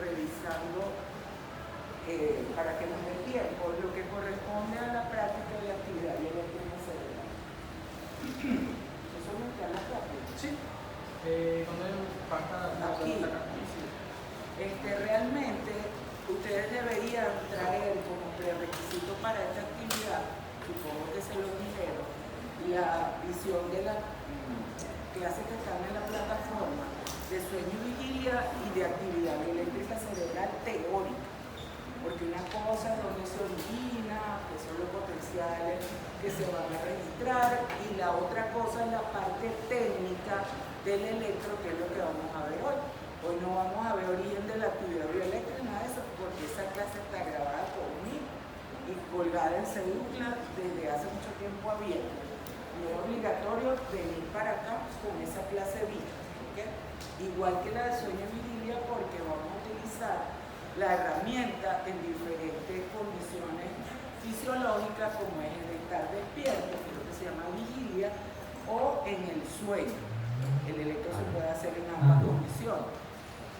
revisando para que nos dé tiempo lo que corresponde a la práctica de la actividad eléctrica cerebral. ¿Eso no está en la práctica? Sí. ¿Dónde falta la aquí? Realmente ustedes deberían traer como prerequisito para esta actividad, supongo que se lo dijeron, la visión de las clases que están en la plataforma de sueño y vigilia y de actividad eléctrica cerebral teórica. Porque una cosa es donde se origina, que son los potenciales que se van a registrar, y la otra cosa es la parte técnica del electro, que es lo que vamos a ver hoy. Hoy no vamos a ver origen de la actividad bioeléctrica, nada de eso, porque esa clase está grabada por mí y colgada en cédula desde hace mucho tiempo abierta. No es obligatorio venir para acá con esa clase vista, ¿okay? Igual que la de sueño y vigilia, porque vamos a utilizar la herramienta en diferentes condiciones fisiológicas, como es el estar despierto, que es lo que se llama vigilia, o en el sueño. El electro se puede hacer en ambas condiciones.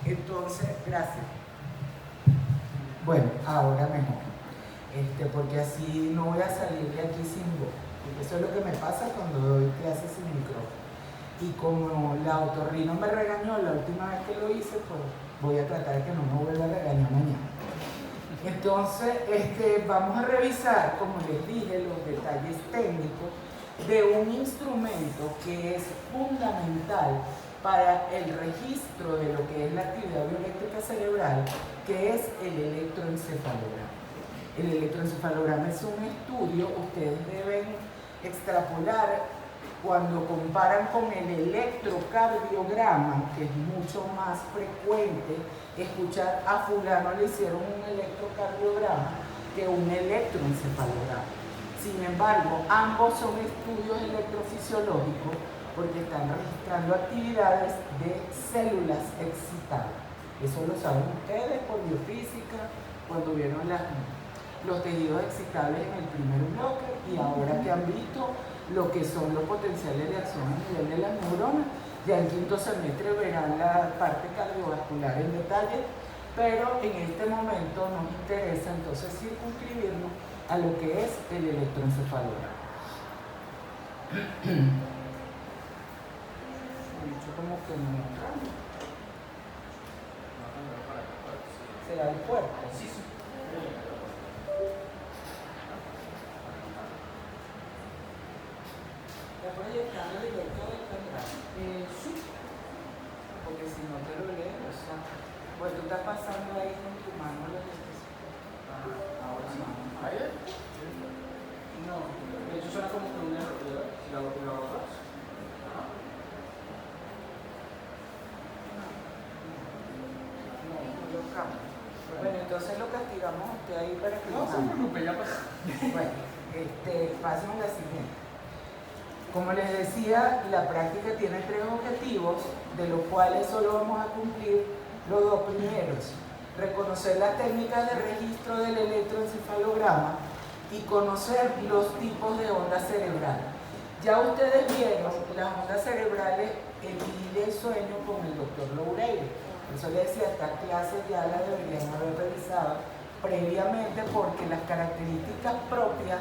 Entonces, gracias. Bueno, ahora mejor. Porque así no voy a salir de aquí sin voz. Porque eso es lo que me pasa cuando doy clases sin micrófono. Y como la otorrino me regañó la última vez que lo hice, pues voy a tratar de que no me vuelva a regañar mañana. Entonces, vamos a revisar, como les dije, los detalles técnicos de un instrumento que es fundamental para el registro de lo que es la actividad bioeléctrica cerebral, que es el electroencefalograma. El electroencefalograma es un estudio, ustedes deben extrapolar cuando comparan con el electrocardiograma, que es mucho más frecuente escuchar a fulano le hicieron un electrocardiograma que un electroencefalograma. Sin embargo, ambos son estudios electrofisiológicos porque están registrando actividades de células excitadas. Eso lo saben ustedes por biofísica, cuando vieron los tejidos excitables en el primer bloque, y ahora que han visto lo que son los potenciales de acción a nivel de las neuronas, ya en quinto semestre verán la parte cardiovascular en detalle, pero en este momento nos interesa entonces circunscribirnos a lo que es el electroencefalograma. Como que no será el cuerpo. Sí, sí. ¿Está proyectando directo del pendrive? Sí. Porque si no te lo lees, o sea, pues tú estás pasando ahí con tu mano lo que Ahora sí. ¿Ahí? No. De hecho suena como que un error, ¿verdad? Si lo hago atrás. Bueno, entonces lo castigamos a usted ahí para que No se preocupe, ya pasó. Bueno, pasemos a la siguiente. Como les decía, la práctica tiene 3 objetivos, de los cuales solo vamos a cumplir los 2 primeros. Reconocer las técnicas de registro del electroencefalograma y conocer los tipos de ondas cerebrales. Ya ustedes vieron las ondas cerebrales en el sueño con el doctor Loureiro. Por eso les decía, estas clases ya las deberían haber revisado previamente, porque las características propias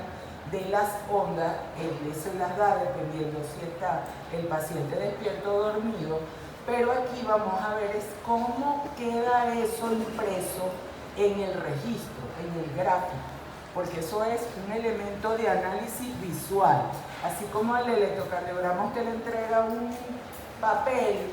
de las ondas, él se las da dependiendo si está el paciente despierto o dormido, pero aquí vamos a ver es cómo queda eso impreso en el registro, en el gráfico, porque eso es un elemento de análisis visual. Así como el electrocardiograma usted le entrega un papel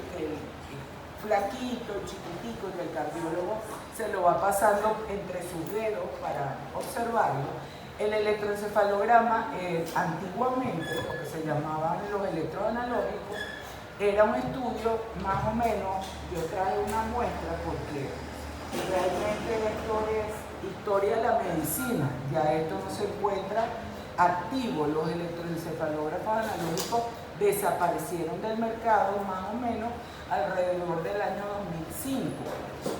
flaquito, chiquitico, y el cardiólogo se lo va pasando entre sus dedos para observarlo. El electroencefalograma, antiguamente, lo que se llamaban los electrodos analógicos, era un estudio más o menos, yo traje una muestra porque realmente esto es historia de la medicina, ya esto no se encuentra activo. Los electroencefalógrafos analógicos desaparecieron del mercado más o menos alrededor del año 2005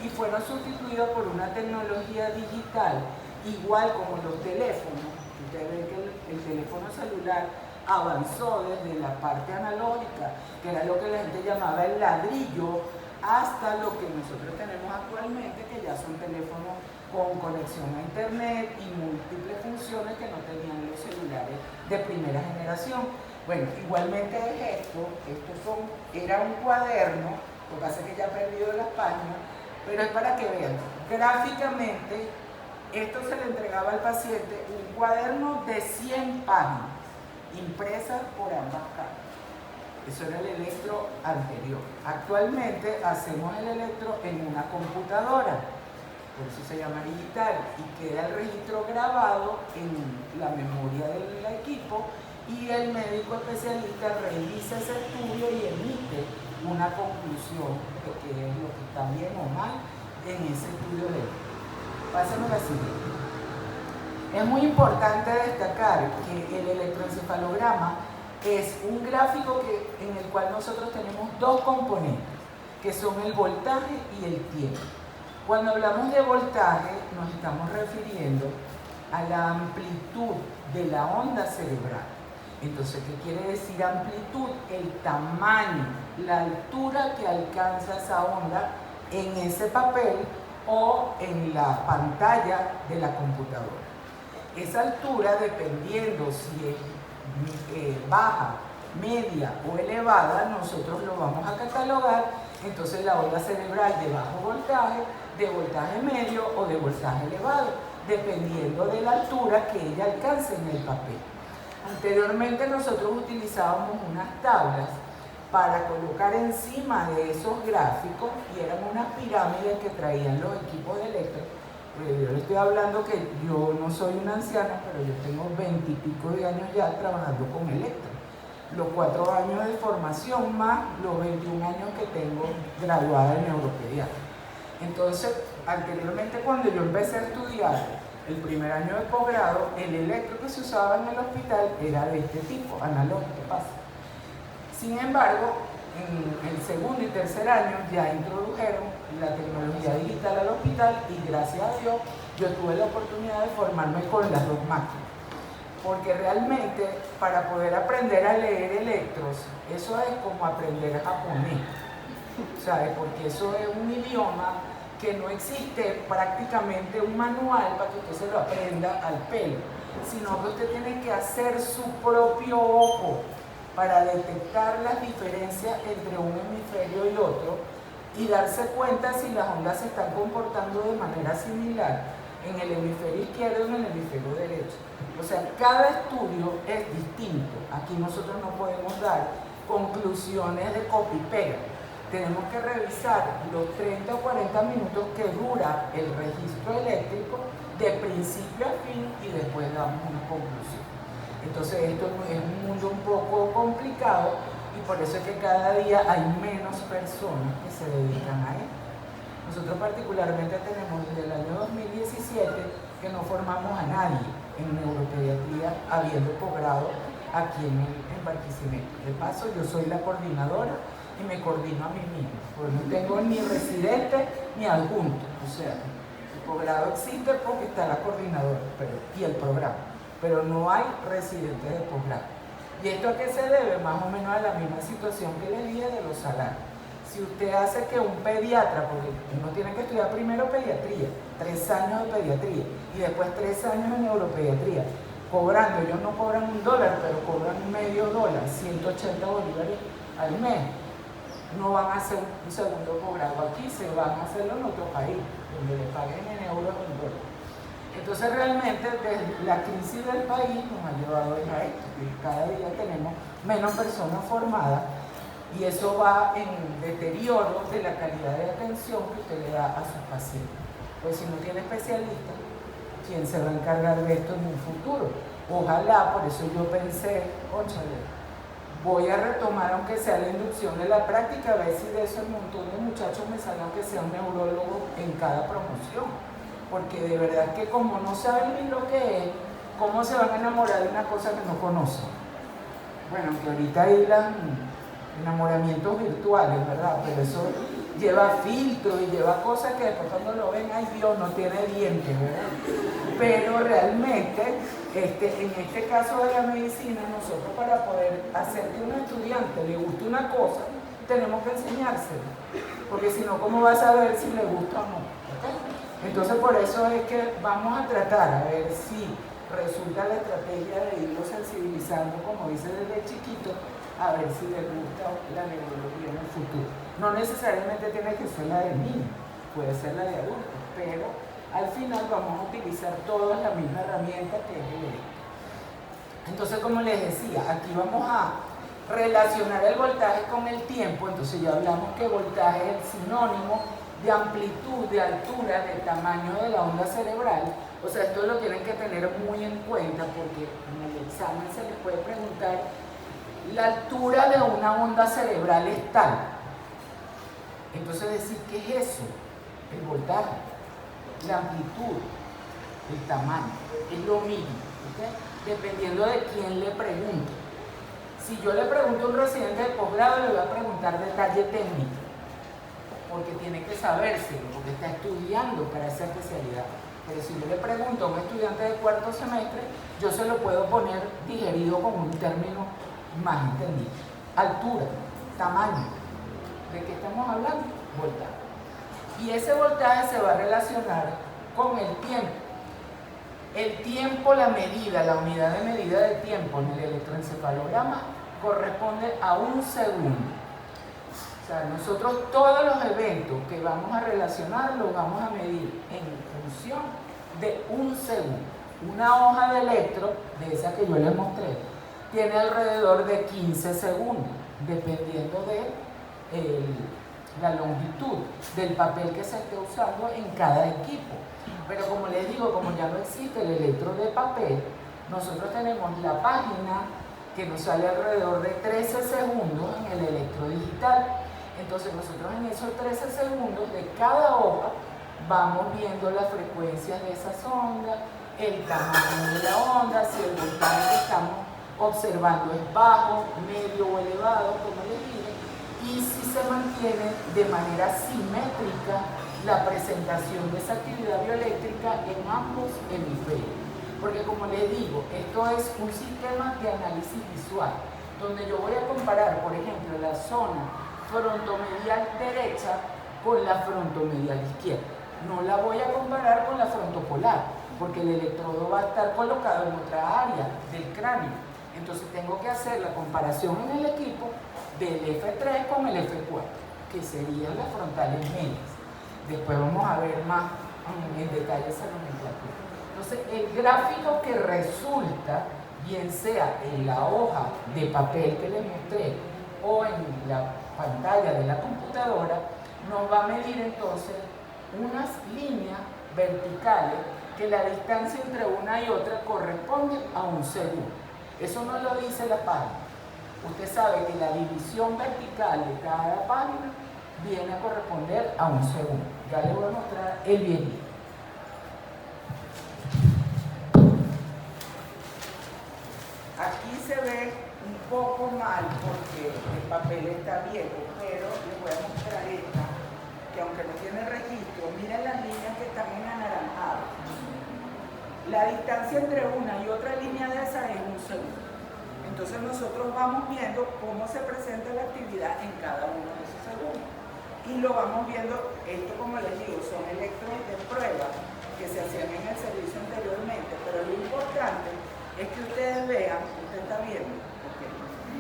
y fueron sustituidos por una tecnología digital, igual como los teléfonos. Ustedes ven que el teléfono celular avanzó desde la parte analógica, que era lo que la gente llamaba el ladrillo, hasta lo que nosotros tenemos actualmente, que ya son teléfonos con conexión a internet y múltiples funciones que no tenían los celulares de primera generación. Bueno, igualmente es esto era un cuaderno, lo que pasa es que ya he perdido las páginas, pero es para que vean, gráficamente, esto se le entregaba al paciente un cuaderno de 100 páginas, impresas por ambas caras. Eso era el electro anterior. Actualmente hacemos el electro en una computadora, por eso se llama digital, y queda el registro grabado en la memoria del equipo y el médico especialista revisa ese estudio y emite una conclusión de qué es lo que está bien o mal en ese estudio de él. Pásame la siguiente. Es muy importante destacar que el electroencefalograma es un gráfico en el cual nosotros tenemos dos componentes, que son el voltaje y el tiempo. Cuando hablamos de voltaje, nos estamos refiriendo a la amplitud de la onda cerebral. Entonces, ¿qué quiere decir amplitud? El tamaño, la altura que alcanza esa onda en ese papel o en la pantalla de la computadora. Esa altura, dependiendo si es baja, media o elevada, nosotros lo vamos a catalogar. Entonces, la onda cerebral de bajo voltaje, de voltaje medio o de voltaje elevado, dependiendo de la altura que ella alcance en el papel. Anteriormente nosotros utilizábamos unas tablas para colocar encima de esos gráficos y eran unas pirámides que traían los equipos de electro. Yo le estoy hablando que yo no soy una anciana, pero yo tengo 20 y pico de años ya trabajando con electro. Los 4 años de formación más los 21 años que tengo graduada en neuropediatría. Entonces, anteriormente cuando yo empecé a estudiar el primer año de posgrado, el electro que se usaba en el hospital era de este tipo, analógico, pasa. Sin embargo, en el segundo y tercer año ya introdujeron la tecnología digital al hospital y gracias a Dios yo tuve la oportunidad de formarme con las dos máquinas. Porque realmente para poder aprender a leer electros, eso es como aprender japonés, ¿sabes? Porque eso es un idioma que no existe prácticamente un manual para que usted se lo aprenda al pelo, sino que usted tiene que hacer su propio ojo para detectar las diferencias entre un hemisferio y el otro y darse cuenta si las ondas se están comportando de manera similar en el hemisferio izquierdo o en el hemisferio derecho. O sea, cada estudio es distinto. Aquí nosotros no podemos dar conclusiones de copia y pega. Tenemos que revisar los 30 o 40 minutos que dura el registro eléctrico de principio a fin y después damos una conclusión. Entonces esto es un mundo un poco complicado y por eso es que cada día hay menos personas que se dedican a esto. Nosotros particularmente tenemos desde el año 2017 que no formamos a nadie en neuropediatría habiendo posgrado aquí en Barquisimeto. De paso, yo soy la coordinadora y me coordino a mí misma, porque no tengo ni residente ni adjunto. O sea, el posgrado existe porque está la coordinadora y el programa, pero no hay residentes de posgrado. ¿Y esto a qué se debe? Más o menos a la misma situación que les dije de los salarios. Si usted hace que un pediatra, porque uno tiene que estudiar primero pediatría, 3 años de pediatría y después 3 años de neuropediatría, cobrando, ellos no cobran $1, pero cobran $0.5, 180 bolívares al mes. No van a hacer un segundo posgrado aquí, se van a hacerlo en otro país, donde le paguen en euros o en dólares. Entonces realmente desde la crisis del país nos ha llevado a esto, que cada día tenemos menos personas formadas y eso va en deterioro de la calidad de atención que usted le da a sus pacientes. Pues si no tiene especialistas, ¿quién se va a encargar de esto en un futuro? Ojalá, por eso yo pensé, cónchale, voy a retomar aunque sea la inducción de la práctica, a ver si de esos montón de muchachos me sale aunque sea un neurólogo en cada promoción. Porque de verdad que como no saben ni lo que es, ¿cómo se van a enamorar de una cosa que no conocen? Bueno, que ahorita hay los enamoramientos virtuales, ¿verdad? Pero eso lleva filtro y lleva cosas que después cuando lo ven, ay Dios, no tiene dientes, ¿verdad? Pero realmente, en este caso de la medicina, nosotros para poder hacer que a un estudiante le guste una cosa, tenemos que enseñárselo, porque si no, ¿cómo va a saber si le gusta o no? ¿Okay? Entonces, por eso es que vamos a tratar a ver si resulta la estrategia de irlo sensibilizando, como dice desde chiquito, a ver si le gusta la neurología en el futuro. No necesariamente tiene que ser la de niño, puede ser la de adultos, pero al final vamos a utilizar todas la misma herramienta que es el electro. Entonces, como les decía, aquí vamos a relacionar el voltaje con el tiempo. Entonces ya hablamos que voltaje es el sinónimo de amplitud, de altura, de tamaño de la onda cerebral. O sea, esto lo tienen que tener muy en cuenta porque en el examen se les puede preguntar: la altura de una onda cerebral es tal. Entonces decir, ¿qué es eso? El voltaje, la amplitud, el tamaño, es lo mismo, ¿okay? Dependiendo de quién le pregunte. Si yo le pregunto a un residente de posgrado, le voy a preguntar detalle técnico, porque tiene que sabérselo, porque está estudiando para esa especialidad. Pero si yo le pregunto a un estudiante de cuarto semestre, yo se lo puedo poner digerido con un término más entendido. Altura, tamaño. ¿De qué estamos hablando? Voltaje. Y ese voltaje se va a relacionar con el tiempo. El tiempo, la medida, la unidad de medida de tiempo en el electroencefalograma corresponde a un segundo. O sea, nosotros todos los eventos que vamos a relacionar los vamos a medir en función de un segundo. Una hoja de electro, de esa que yo les mostré, tiene alrededor de 15 segundos, dependiendo de la longitud del papel que se esté usando en cada equipo. Pero como les digo, como ya no existe el electro de papel, nosotros tenemos la página que nos sale alrededor de 13 segundos en el electro digital. Entonces nosotros en esos 13 segundos de cada hoja vamos viendo las frecuencias de esas ondas, el tamaño de la onda, si el voltaje que estamos observando es bajo, medio o elevado, como les dije, y si se mantiene de manera simétrica la presentación de esa actividad bioeléctrica en ambos hemisferios. Porque como les digo, esto es un sistema de análisis visual, donde yo voy a comparar, por ejemplo, la zona frontomedial derecha con la frontomedial izquierda. No la voy a comparar con la frontopolar, porque el electrodo va a estar colocado en otra área del cráneo. Entonces tengo que hacer la comparación en el equipo del F3 con el F4, que serían las frontales medias. Después vamos a ver más en detalle esa nomenclatura. Entonces, el gráfico que resulta, bien sea en la hoja de papel que les mostré o en la pantalla de la computadora, nos va a medir entonces unas líneas verticales que la distancia entre una y otra corresponde a un segundo. Eso no lo dice la página. Usted sabe que la división vertical de cada página viene a corresponder a un segundo. Ya les voy a mostrar el viejito. Aquí se ve un poco mal porque el papel está viejo, pero les voy a mostrar esta, que aunque no tiene registro, miren las líneas que están en anaranjado. La distancia entre una y otra línea de esa es un segundo. Entonces nosotros vamos viendo cómo se presenta la actividad en cada uno de esos segundos. Y lo vamos viendo, esto como les digo, son electros de prueba que se hacían en el servicio anteriormente, pero lo importante es que ustedes vean, usted está viendo, okay,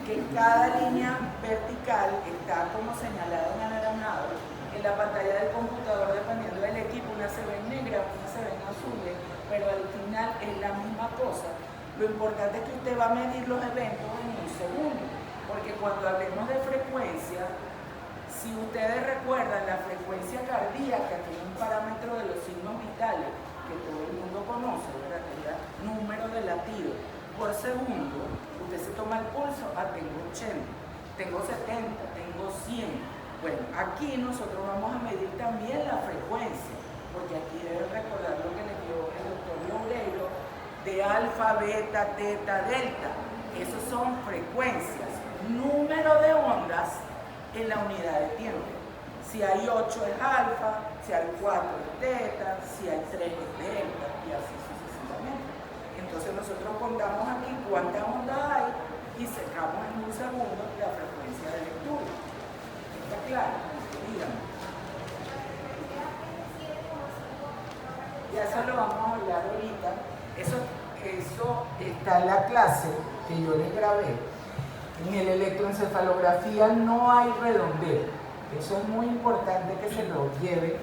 que cada línea vertical está como señalada en anaranjado. En la pantalla del computador, dependiendo del equipo, una se ve en negra, una se ve en azul, pero al final es la misma cosa. Lo importante es que usted va a medir los eventos en un segundo, porque cuando hablemos de frecuencia, si ustedes recuerdan la frecuencia cardíaca, que es un parámetro de los signos vitales que todo el mundo conoce, ¿verdad? Que es el número de latidos por segundo, usted se toma el pulso, tengo 80, tengo 70, tengo 100. Bueno, aquí nosotros vamos a medir también la frecuencia, porque aquí deben recordar lo que les dio el doctor Loureiro de alfa, beta, teta, delta. Esas son frecuencias, número de ondas en la unidad de tiempo. Si hay 8 es alfa, si hay 4 es teta, si hay 3 es delta, y así sucesivamente. Entonces nosotros contamos aquí cuántas ondas hay y sacamos en un segundo la frecuencia de lectura. ¿Está claro? Dígame. Ya eso lo vamos a hablar ahorita. Eso está en la clase que yo les grabé. En el electroencefalografía no hay redondeo. Eso es muy importante que se lo lleve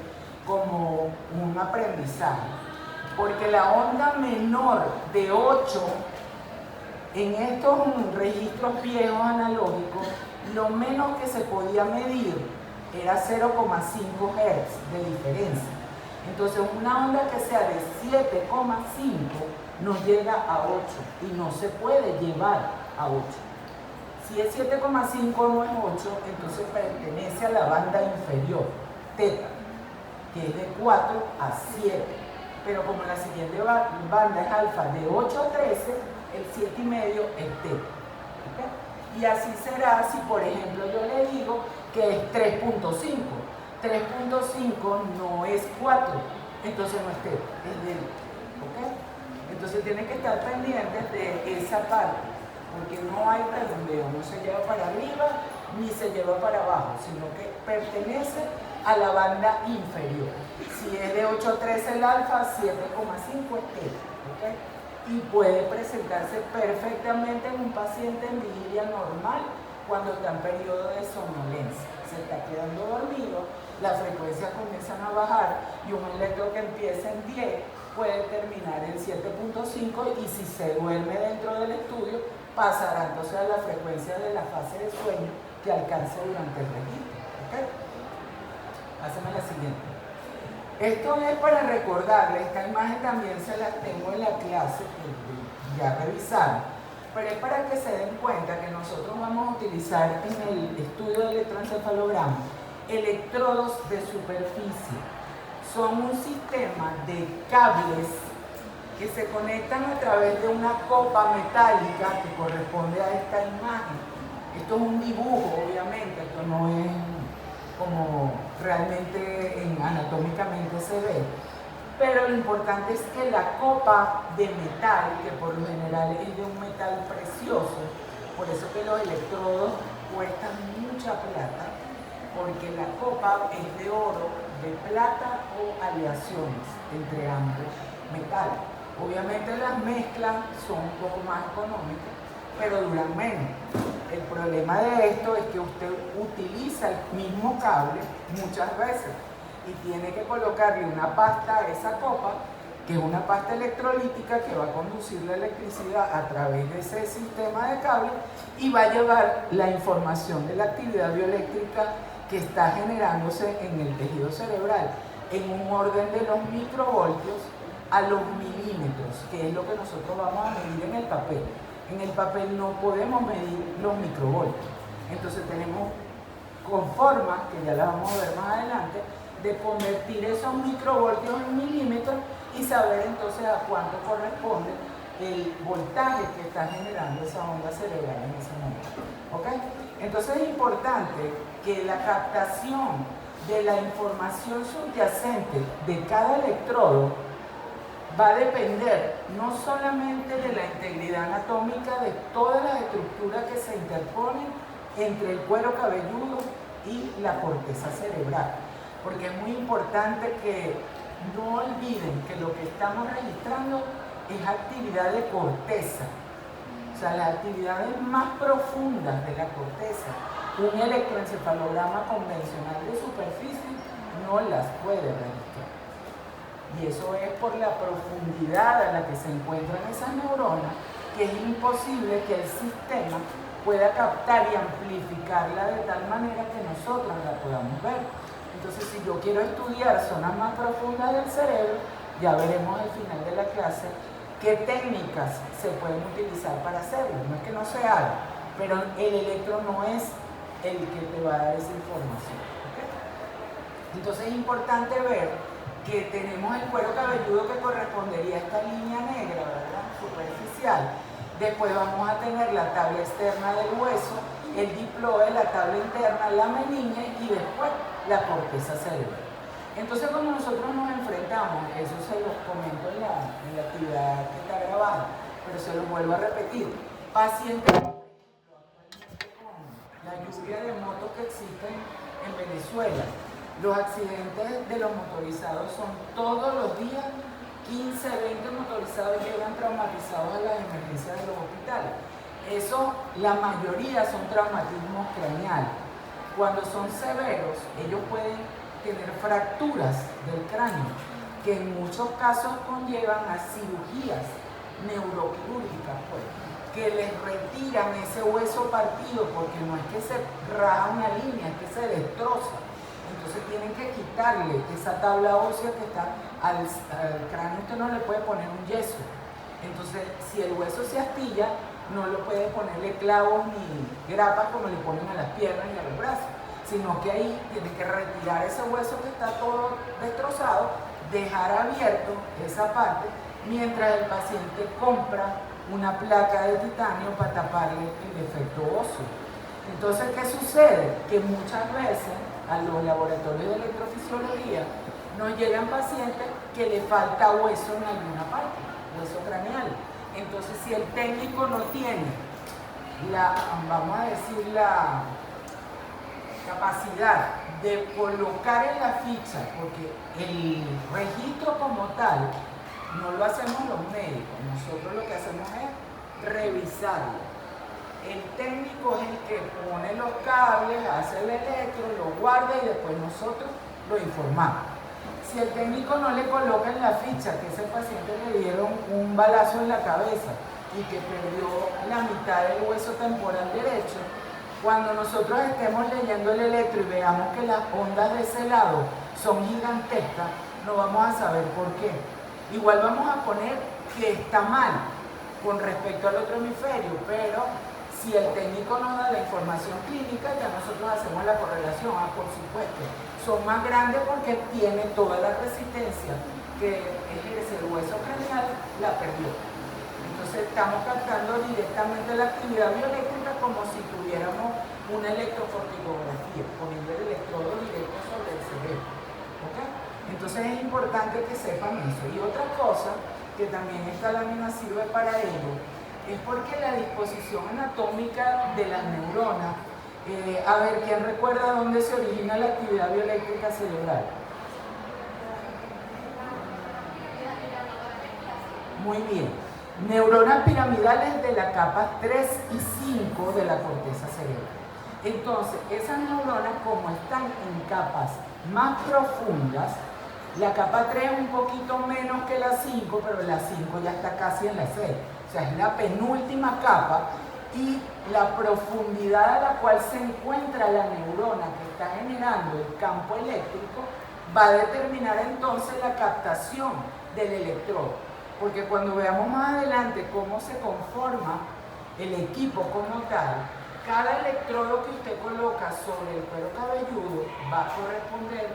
como un aprendizaje. Porque la onda menor de 8 en estos registros viejos analógicos, lo menos que se podía medir era 0,5 Hz de diferencia. Entonces una onda que sea de 7,5 no llega a 8 y no se puede llevar a 8. Si es 7,5 no es 8, entonces pertenece a la banda inferior, teta, que es de 4 a 7. Pero como la siguiente banda es alfa de 8 a 13, el 7,5 es teta. ¿Okay? Y así será si, por ejemplo, yo le digo que es 3,5. 3,5 no es 4, entonces no es teta, es delta. ¿Okay? Entonces tienen que estar pendientes de esa parte, porque no hay redondeo, no se lleva para arriba ni se lleva para abajo, sino que pertenece a la banda inferior. Si es de 8 a 13 el alfa, 7,5 es teta. ¿Okay? Y puede presentarse perfectamente en un paciente en vigilia normal cuando está en periodo de somnolencia. Se está quedando dormido, las frecuencias comienzan a bajar y un electro que empieza en 10 puede terminar en 7,5 y si se duerme dentro del estudio pasará entonces a la frecuencia de la fase de sueño que alcance durante el registro. ¿Okay? Hacemos la siguiente. Esto es para recordarles, esta imagen también se la tengo en la clase que ya revisaron, pero es para que se den cuenta que nosotros vamos a utilizar en el estudio de electroencefalograma electrodos de superficie. Son un sistema de cables que se conectan a través de una copa metálica que corresponde a esta imagen. Esto es un dibujo, obviamente, esto no es como realmente anatómicamente se ve, pero lo importante es que la copa de metal, que por lo general es de un metal precioso, por eso que los electrodos cuestan mucha plata, porque la copa es de oro, de plata o aleaciones entre ambos metales. Obviamente las mezclas son un poco más económicas, pero duran menos. El problema de esto es que usted utiliza el mismo cable muchas veces y tiene que colocarle una pasta a esa copa, que es una pasta electrolítica que va a conducir la electricidad a través de ese sistema de cable y va a llevar la información de la actividad bioeléctrica que está generándose en el tejido cerebral en un orden de los microvoltios a los milímetros, que es lo que nosotros vamos a medir en el papel. En el papel no podemos medir los microvoltios. Entonces tenemos con formas, que ya las vamos a ver más adelante, de convertir esos microvoltios en milímetros y saber entonces a cuánto corresponde el voltaje que está generando esa onda cerebral en ese momento. ¿Okay? Entonces es importante que la captación de la información subyacente de cada electrodo va a depender no solamente de la integridad anatómica de todas las estructuras que se interponen entre el cuero cabelludo y la corteza cerebral, porque es muy importante que no olviden que lo que estamos registrando es actividad de corteza, o sea, las actividades más profundas de la corteza. Un electroencefalograma convencional de superficie no las puede registrar. Y eso es por la profundidad a la que se encuentran esas neuronas, que es imposible que el sistema pueda captar y amplificarla de tal manera que nosotros la podamos ver. Entonces, si yo quiero estudiar zonas más profundas del cerebro, ya veremos al final de la clase qué técnicas se pueden utilizar para hacerlo. No es que no se haga, pero el electro no es el que te va a dar esa información. ¿Okay? Entonces es importante ver que tenemos el cuero cabelludo que correspondería a esta línea negra, ¿verdad? Superficial. Después vamos a tener la tabla externa del hueso, el diploide, la tabla interna, la meninge y después la corteza cerebral. Entonces cuando nosotros nos enfrentamos, eso se los comento en la actividad que está grabada, pero se los vuelvo a repetir, pacientes con la lluvia de motos que existen en Venezuela, los accidentes de los motorizados son todos los días, 15, 20 motorizados llegan traumatizados a las emergencias de los hospitales. Eso, la mayoría son traumatismos craneales. Cuando son severos, ellos pueden tener fracturas del cráneo, que en muchos casos conllevan a cirugías neuroquirúrgicas, pues, que les retiran ese hueso partido, porque no es que se raja una línea, es que se destroza. Entonces tienen que quitarle esa tabla ósea que está al cráneo. Usted no le puede poner un yeso. Entonces, si el hueso se astilla, no lo puede ponerle clavos ni grapas como le ponen a las piernas y a los brazos, sino que ahí tiene que retirar ese hueso que está todo destrozado, dejar abierto esa parte, mientras el paciente compra una placa de titanio para taparle el defecto óseo. Entonces, ¿qué sucede? Que muchas veces a los laboratorios de electrofisiología nos llegan pacientes que le falta hueso en alguna parte, hueso craneal. Entonces, si el técnico no tiene vamos a decir, la capacidad de colocar en la ficha, porque el registro como tal no lo hacemos los médicos, nosotros lo que hacemos es revisarlo. El técnico es el que pone los cables, hace el electro, lo guarda y después nosotros lo informamos. Si el técnico no le coloca en la ficha que ese paciente le dieron un balazo en la cabeza y que perdió la mitad del hueso temporal derecho, cuando nosotros estemos leyendo el electro y veamos que las ondas de ese lado son gigantescas, no vamos a saber por qué. Igual vamos a poner que está mal con respecto al otro hemisferio, pero si el técnico nos da la información clínica, ya nosotros hacemos la correlación. Por supuesto, son más grandes porque tiene toda la resistencia que ejerce el hueso craneal, la perdió. Entonces estamos captando directamente la actividad bioeléctrica como si tuviéramos una electrocorticografía, poniendo el electrodo directo sobre el cerebro. ¿Okay? Entonces es importante que sepan eso. Y otra cosa que también esta lámina sirve para ello, es porque la disposición anatómica de las neuronas, a ver, ¿quién recuerda dónde se origina la actividad bioeléctrica cerebral? Muy bien. Neuronas piramidales de la capa 3 y 5 de la corteza cerebral. Entonces, esas neuronas, como están en capas más profundas, la capa 3 es un poquito menos que la 5, pero la 5 ya está casi en la 6. O sea, es la penúltima capa, y la profundidad a la cual se encuentra la neurona que está generando el campo eléctrico va a determinar entonces la captación del electrodo. Porque cuando veamos más adelante cómo se conforma el equipo como tal, cada electrodo que usted coloca sobre el cuero cabelludo va a corresponder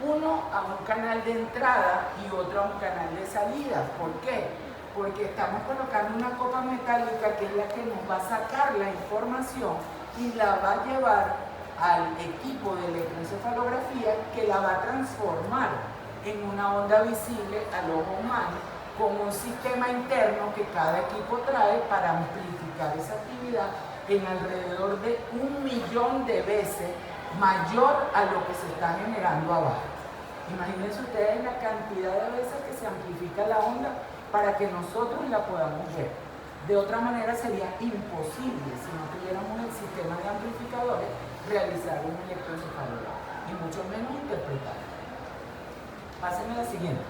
uno a un canal de entrada y otro a un canal de salida. ¿Por qué? Porque estamos colocando una copa metálica que es la que nos va a sacar la información y la va a llevar al equipo de electroencefalografía, que la va a transformar en una onda visible al ojo humano, con un sistema interno que cada equipo trae para amplificar esa actividad en alrededor de 1.000.000 de veces mayor a lo que se está generando abajo. Imagínense ustedes la cantidad de veces que se amplifica la onda para que nosotros la podamos ver. De otra manera sería imposible, si no tuviéramos el sistema de amplificadores, realizar un electroencefalograma, y mucho menos interpretar. Pásenme la siguiente.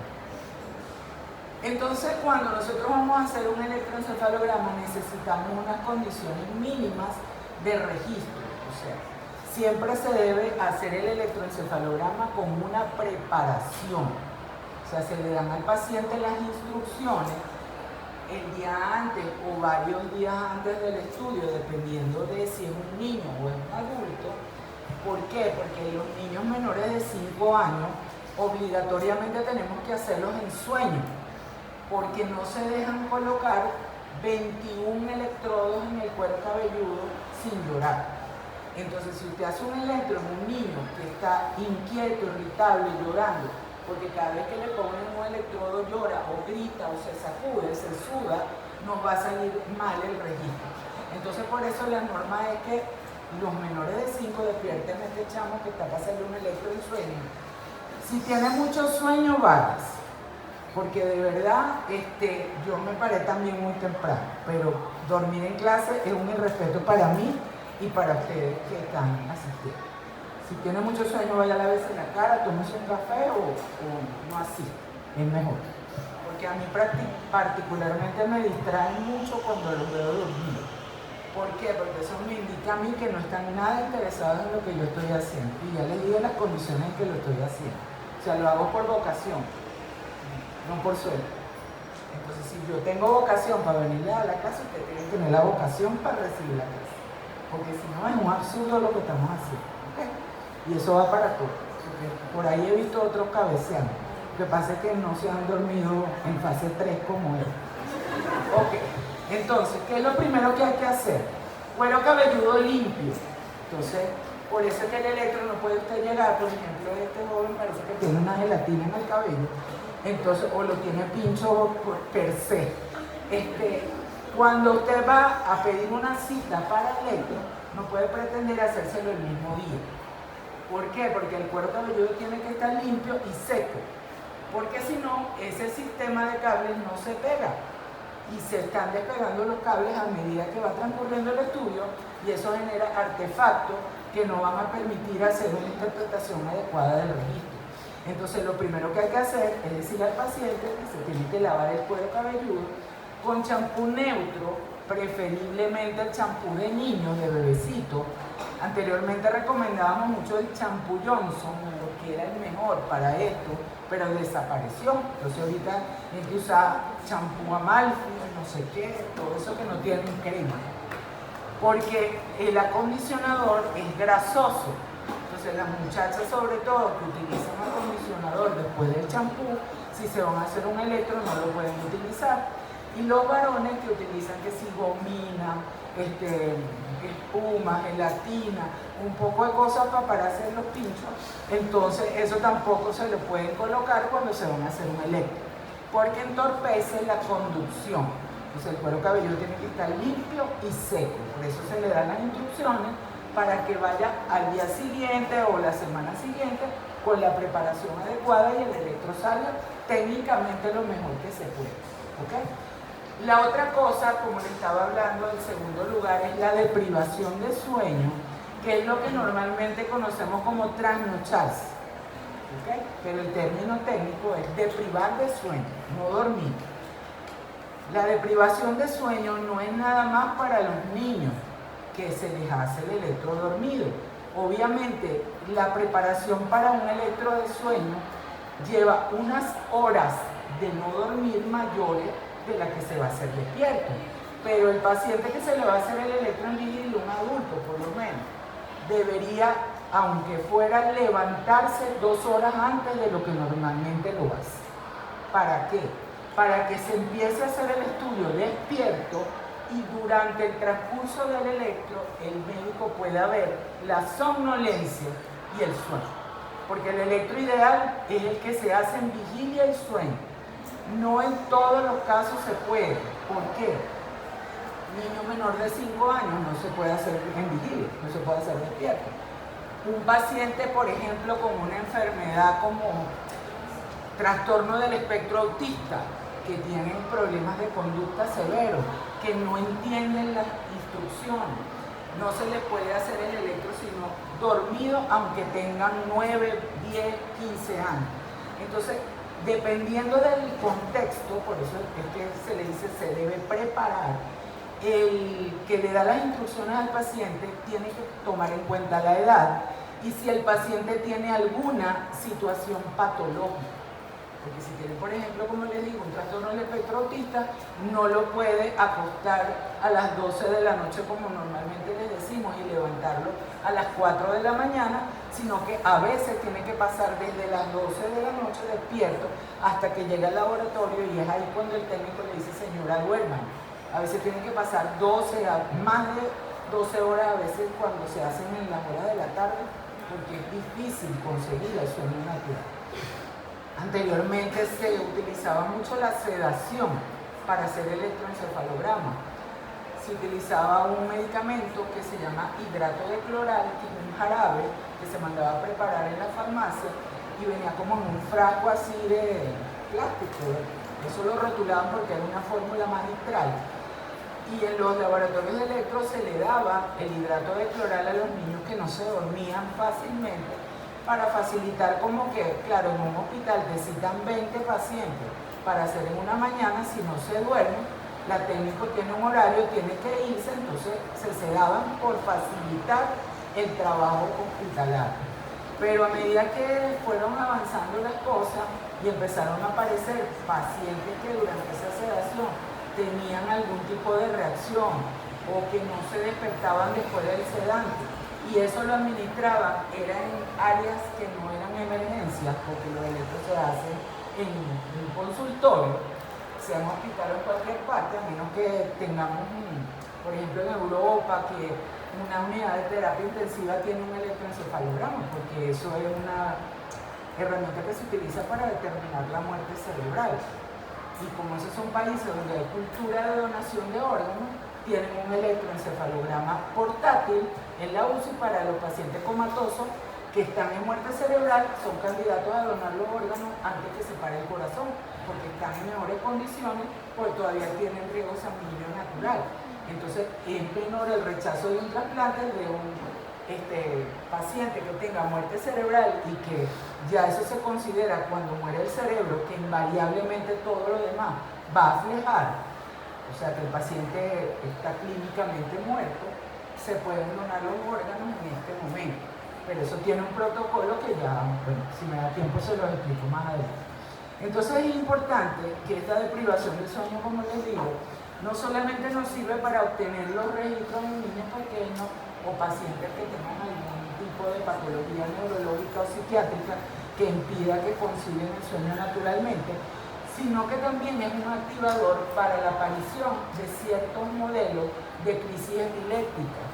Entonces, cuando nosotros vamos a hacer un electroencefalograma, necesitamos unas condiciones mínimas de registro. O sea, siempre se debe hacer el electroencefalograma con una preparación. O sea, se le dan al paciente las instrucciones el día antes o varios días antes del estudio, dependiendo de si es un niño o es un adulto. ¿Por qué? Porque los niños menores de 5 años obligatoriamente tenemos que hacerlos en sueño, porque no se dejan colocar 21 electrodos en el cuero cabelludo sin llorar. Entonces, si usted hace un electro en un niño que está inquieto, irritable, llorando, porque cada vez que le ponen un electrodo llora o grita o se sacude, se suda, nos va a salir mal el registro. Entonces, por eso la norma es que los menores de 5 despierten a este chamo que está pasando un electro en sueño. Si tiene mucho sueño, vayas. Porque de verdad, yo me paré también muy temprano, pero dormir en clase es un irrespeto para mí y para ustedes que están asistiendo. Si tiene mucho sueño, vaya a la vez en la cara, tómese un café o no así, es mejor. Porque a mí particularmente me distraen mucho cuando los veo dormir. ¿Por qué? Porque eso me indica a mí que no están nada interesados en lo que yo estoy haciendo. Y ya les digo las condiciones en que lo estoy haciendo. O sea, lo hago por vocación, no por sueldo. Entonces, si yo tengo vocación para venir a la clase, usted tiene que tener la vocación para recibir la clase. Porque si no, es un absurdo lo que estamos haciendo. ¿Okay? Y eso va para todos. Por ahí he visto otros cabeceando. Lo que pasa es que no se han dormido en fase 3 como él. Ok, entonces, ¿qué es lo primero que hay que hacer? Cuero cabelludo limpio. Entonces, por eso es que el electro no puede usted llegar, por ejemplo, este joven parece que tiene una gelatina en el cabello, entonces, o lo tiene pincho per se. Cuando usted va a pedir una cita para electro, no puede pretender hacérselo el mismo día. ¿Por qué? Porque el cuero cabelludo tiene que estar limpio y seco. Porque si no, ese sistema de cables no se pega. Y se están despegando los cables a medida que va transcurriendo el estudio y eso genera artefactos que no van a permitir hacer una interpretación adecuada del registro. Entonces lo primero que hay que hacer es decirle al paciente que se tiene que lavar el cuero cabelludo con champú neutro, preferiblemente el champú de niño, de bebecito. Anteriormente recomendábamos mucho el champú Johnson, porque era el mejor para esto, pero desapareció. Entonces ahorita hay que usar champú Amalfi, no sé qué, todo eso que no tiene crema. Porque el acondicionador es grasoso. Entonces las muchachas sobre todo que utilizan acondicionador después del champú, si se van a hacer un electro no lo pueden utilizar. Y los varones que utilizan que si gomina, espuma, gelatina, un poco de cosas para hacer los pinchos, entonces eso tampoco se lo pueden colocar cuando se van a hacer un electro, porque entorpece la conducción. Entonces el cuero cabelludo tiene que estar limpio y seco, por eso se le dan las instrucciones para que vaya al día siguiente o la semana siguiente con la preparación adecuada y el electro salga técnicamente lo mejor que se puede. ¿Okay? La otra cosa, como le estaba hablando, en segundo lugar, es la deprivación de sueño, que es lo que normalmente conocemos como trasnocharse. ¿Okay? Pero el término técnico es deprivar de sueño, no dormir. La deprivación de sueño no es nada más para los niños que se les hace el electro dormido. Obviamente, la preparación para un electro de sueño lleva unas horas de no dormir mayores de la que se va a hacer despierto. Pero el paciente que se le va a hacer el electro en vigilia, un adulto por lo menos, debería, aunque fuera, levantarse 2 horas antes de lo que normalmente lo hace. ¿Para qué? Para que se empiece a hacer el estudio despierto y durante el transcurso del electro el médico pueda ver la somnolencia y el sueño. Porque el electro ideal es el que se hace en vigilia y sueño. No en todos los casos se puede. ¿Por qué? Niño menor de 5 años no se puede hacer en vigilia, no se puede hacer despierto. Un paciente, por ejemplo, con una enfermedad como trastorno del espectro autista, que tienen problemas de conducta severos, que no entienden las instrucciones, no se les puede hacer el electro sino dormido, aunque tengan 9, 10, 15 años. Entonces, dependiendo del contexto, por eso es que se le dice se debe preparar, el que le da las instrucciones al paciente tiene que tomar en cuenta la edad y si el paciente tiene alguna situación patológica. Porque si tiene, por ejemplo, como les digo, un trastorno del espectro autista, no lo puede acostar a las 12 de la noche como normalmente les decimos y levantarlo a las 4 de la mañana, sino que a veces tiene que pasar desde las 12 de la noche despierto hasta que llega al laboratorio y es ahí cuando el técnico le dice, señora, duerman. A veces tiene que pasar más de 12 horas a veces cuando se hacen en las horas de la tarde, porque es difícil conseguir el sueño natural. Anteriormente se utilizaba mucho la sedación para hacer electroencefalograma. se utilizaba un medicamento que se llama hidrato de cloral, que es un jarabe que se mandaba a preparar en la farmacia y venía como en un frasco así de plástico. Eso lo rotulaban porque era una fórmula magistral. Y en los laboratorios de electro se le daba el hidrato de cloral a los niños que no se dormían fácilmente para facilitar como que, claro, en un hospital te citan 20 pacientes para hacer en una mañana, si no se duerme, la técnico tiene un horario, tiene que irse, entonces se daban por facilitar el trabajo hospitalario. Pero a medida que fueron avanzando las cosas y empezaron a aparecer pacientes que durante esa sedación tenían algún tipo de reacción o que no se despertaban después del sedante, y eso lo administraban, era en áreas que no eran emergencias, porque los electros se hacen en un consultorio, sea en hospital o en cualquier parte, a menos que tengamos, por ejemplo en Europa, que una unidad de terapia intensiva tiene un electroencefalograma, porque eso es una herramienta que se utiliza para determinar la muerte cerebral. Y como esos son países donde hay cultura de donación de órganos, tienen un electroencefalograma portátil en la UCI para los pacientes comatosos que están en muerte cerebral, son candidatos a donar los órganos antes que se pare el corazón, porque están en mejores condiciones, porque todavía tienen riego sanguíneo natural. Entonces es menor el rechazo de un trasplante de un paciente que tenga muerte cerebral y que ya eso se considera cuando muere el cerebro, que invariablemente todo lo demás va a aflejar, o sea que el paciente está clínicamente muerto, se pueden donar los órganos en este momento. Pero eso tiene un protocolo que ya, bueno, si me da tiempo se los explico más adelante. Entonces es importante que esta deprivación del sueño, como les digo, no solamente nos sirve para obtener los registros en niños pequeños o pacientes que tengan algún tipo de patología neurológica o psiquiátrica que impida que conciben el sueño naturalmente, sino que también es un activador para la aparición de ciertos modelos de crisis epiléptica.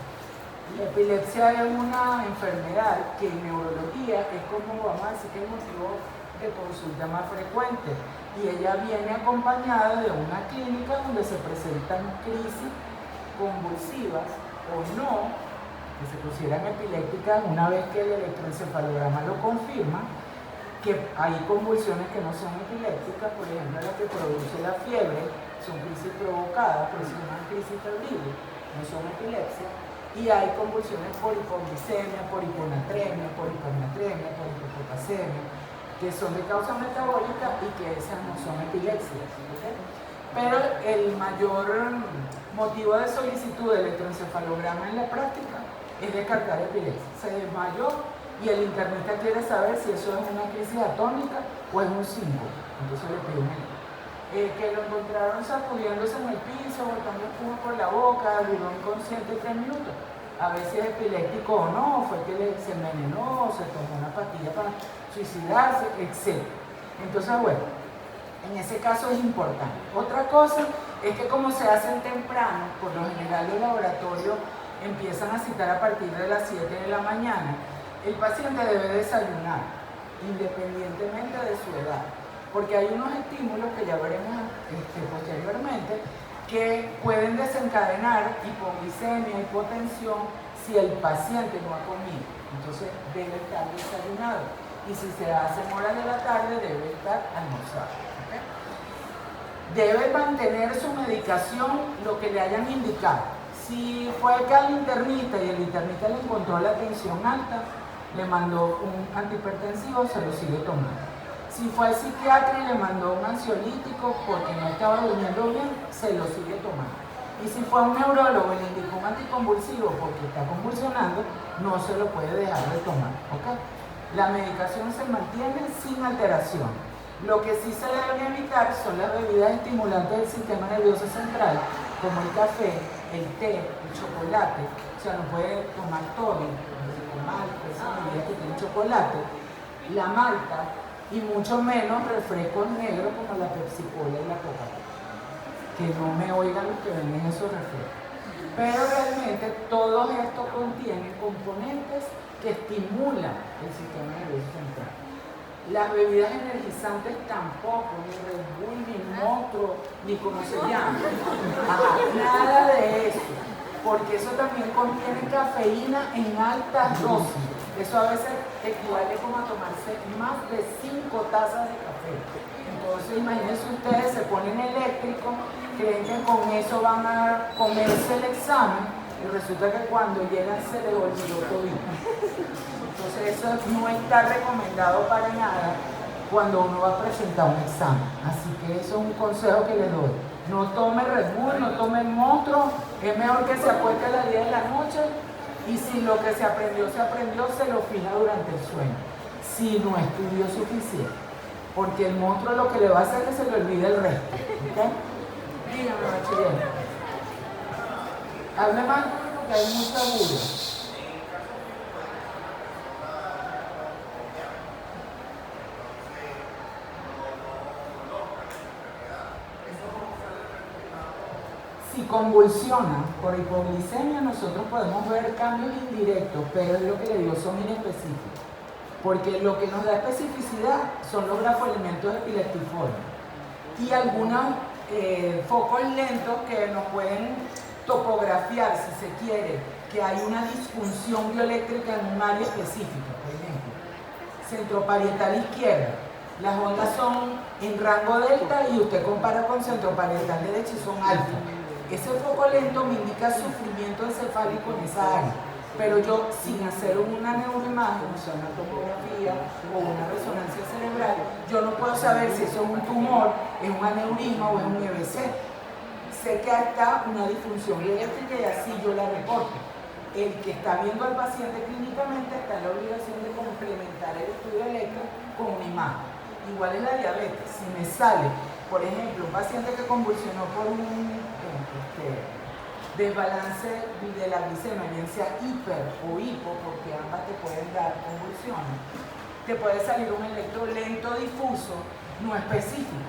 La epilepsia es una enfermedad que en neurología es como, vamos a decir, que el motivo de consulta más frecuente, y ella viene acompañada de una clínica donde se presentan crisis convulsivas o no, que se consideran epilépticas una vez que el electroencefalograma lo confirma, que hay convulsiones que no son epilépticas, por ejemplo la que produce la fiebre, son crisis provocadas, pero son una crisis febril, no son epilepsia. Y hay convulsiones por hipoglicemia, por hiponatremia, por hipernatremia, por hipopotasemia, que son de causa metabólica y que esas no son epilepsias. ¿Okay? Pero el mayor motivo de solicitud de electroencefalograma en la práctica es descartar epilepsia. Se desmayó y el internista quiere saber si eso es una crisis atónica o es un síncope. Entonces le pide un que lo encontraron sacudiéndose en el piso, botando espuma por la boca, duró inconsciente 3 minutos. A ver si es epiléptico o no, fue que se envenenó, se tomó una pastilla para suicidarse, etc. Entonces, bueno, en ese caso es importante. Otra cosa es que como se hacen temprano, por lo general los laboratorios empiezan a citar a partir de las 7 de la mañana, el paciente debe desayunar, independientemente de su edad. Porque hay unos estímulos que ya veremos posteriormente que pueden desencadenar hipoglicemia, hipotensión si el paciente no ha comido. Entonces debe estar desayunado y si se hace en horas de la tarde debe estar almorzado. ¿Okay? Debe mantener su medicación lo que le hayan indicado. Si fue acá al internista y el internista le encontró la tensión alta, le mandó un antihipertensivo, se lo sigue tomando. Si fue al psiquiatra y le mandó un ansiolítico porque no estaba durmiendo bien, se lo sigue tomando. Y si fue a un neurólogo y le indicó un anticonvulsivo porque está convulsionando, no se lo puede dejar de tomar. ¿Okay? La medicación se mantiene sin alteración. Lo que sí se debe evitar son las bebidas estimulantes del sistema nervioso central, como el café, el té, el chocolate. O sea, no puede tomar todo, el malta, esas bebidas que tienen chocolate, la malta, y mucho menos refrescos negros como la Pepsi Cola y la Coca-Cola. Que no me oigan los que venden esos refrescos. Pero realmente todos estos contienen componentes que estimulan el sistema nervioso central. Las bebidas energizantes tampoco, ni Red Bull, ni Monstruo, ni como se llama. Nada de eso, porque eso también contiene cafeína en altas dosis. Eso a veces equivale como a tomarse más de 5 tazas de café. Entonces imagínense ustedes, se ponen eléctricos, creen que con eso van a comerse el examen y resulta que cuando llegan se les olvidó todo. Entonces eso no está recomendado para nada cuando uno va a presentar un examen. Así que eso es un consejo que les doy. No tome Red Bull, no tome Monstruo, es mejor que se acueste a las 10 de la noche y si lo que se aprendió, se lo fija durante el sueño. Si no estudió suficiente. Porque el monstruo lo que le va a hacer es que se le olvide el resto. ¿Okay? Dígame, bachiller. Hable más porque hay mucha bulla. Si convulsiona por hipoglicemia, nosotros podemos ver cambios indirectos, pero es lo que le digo, son inespecíficos. Porque lo que nos da especificidad son los grafoelementos epileptiformes y algunos focos lentos que nos pueden topografiar, si se quiere, que hay una disfunción bioeléctrica en un área específica. Por ejemplo, centroparietal izquierda, las ondas son en rango delta y usted compara con centroparietal derecha y son alfa. Ese foco lento me indica sufrimiento encefálico en esa área, pero yo sin hacer una neuroimagen, o sea, una tomografía o una resonancia cerebral, yo no puedo saber si eso es un tumor, es un aneurisma o es un IBC. Sé que está una disfunción eléctrica y así yo la reporto. El que está viendo al paciente clínicamente está en la obligación de complementar el estudio eléctrico con una imagen. Igual es la diabetes. Si me sale, por ejemplo, un paciente que convulsionó por un desbalance de la glicemia, bien sea hiper o hipo, porque ambas te pueden dar convulsiones, te puede salir un electro lento difuso no específico,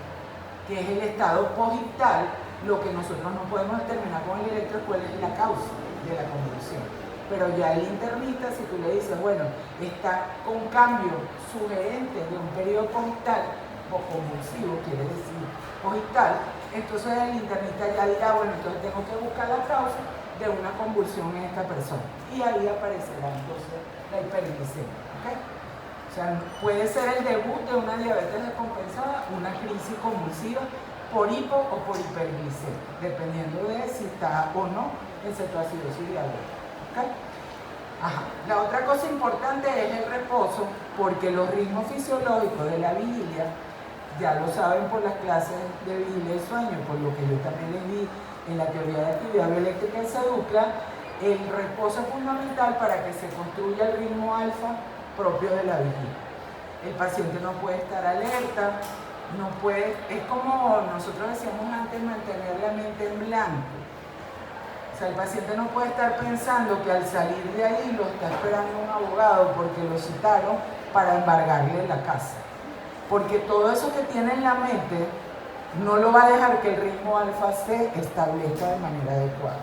que es el estado posictal. Lo que nosotros no podemos determinar con el electro es cuál es la causa de la convulsión. Pero ya el internista, si tú le dices, bueno, está con cambios sugerentes de un periodo posictal o convulsivo, quiere decir posictal, entonces el internista ya dirá, bueno, entonces tengo que buscar la causa de una convulsión en esta persona. Y ahí aparecerá entonces la hiperglicemia. ¿Okay? O sea, puede ser el debut de una diabetes descompensada, una crisis convulsiva por hipo o por hiperglicemia, dependiendo de si está o no en cetoacidosis diabética. ¿Okay? Ajá. La otra cosa importante es el reposo, porque los ritmos fisiológicos de la vigilia, ya lo saben por las clases de vigilia y sueño, por lo que yo también les di en la teoría de actividad bioeléctrica en SEDUCLA, el reposo es fundamental para que se construya el ritmo alfa propio de la vigilia. El paciente no puede estar alerta, no puede, es como nosotros decíamos antes, mantener la mente en blanco. O sea, el paciente no puede estar pensando que al salir de ahí lo está esperando un abogado porque lo citaron para embargarle la casa. Porque todo eso que tiene en la mente no lo va a dejar que el ritmo alfa se establezca de manera adecuada.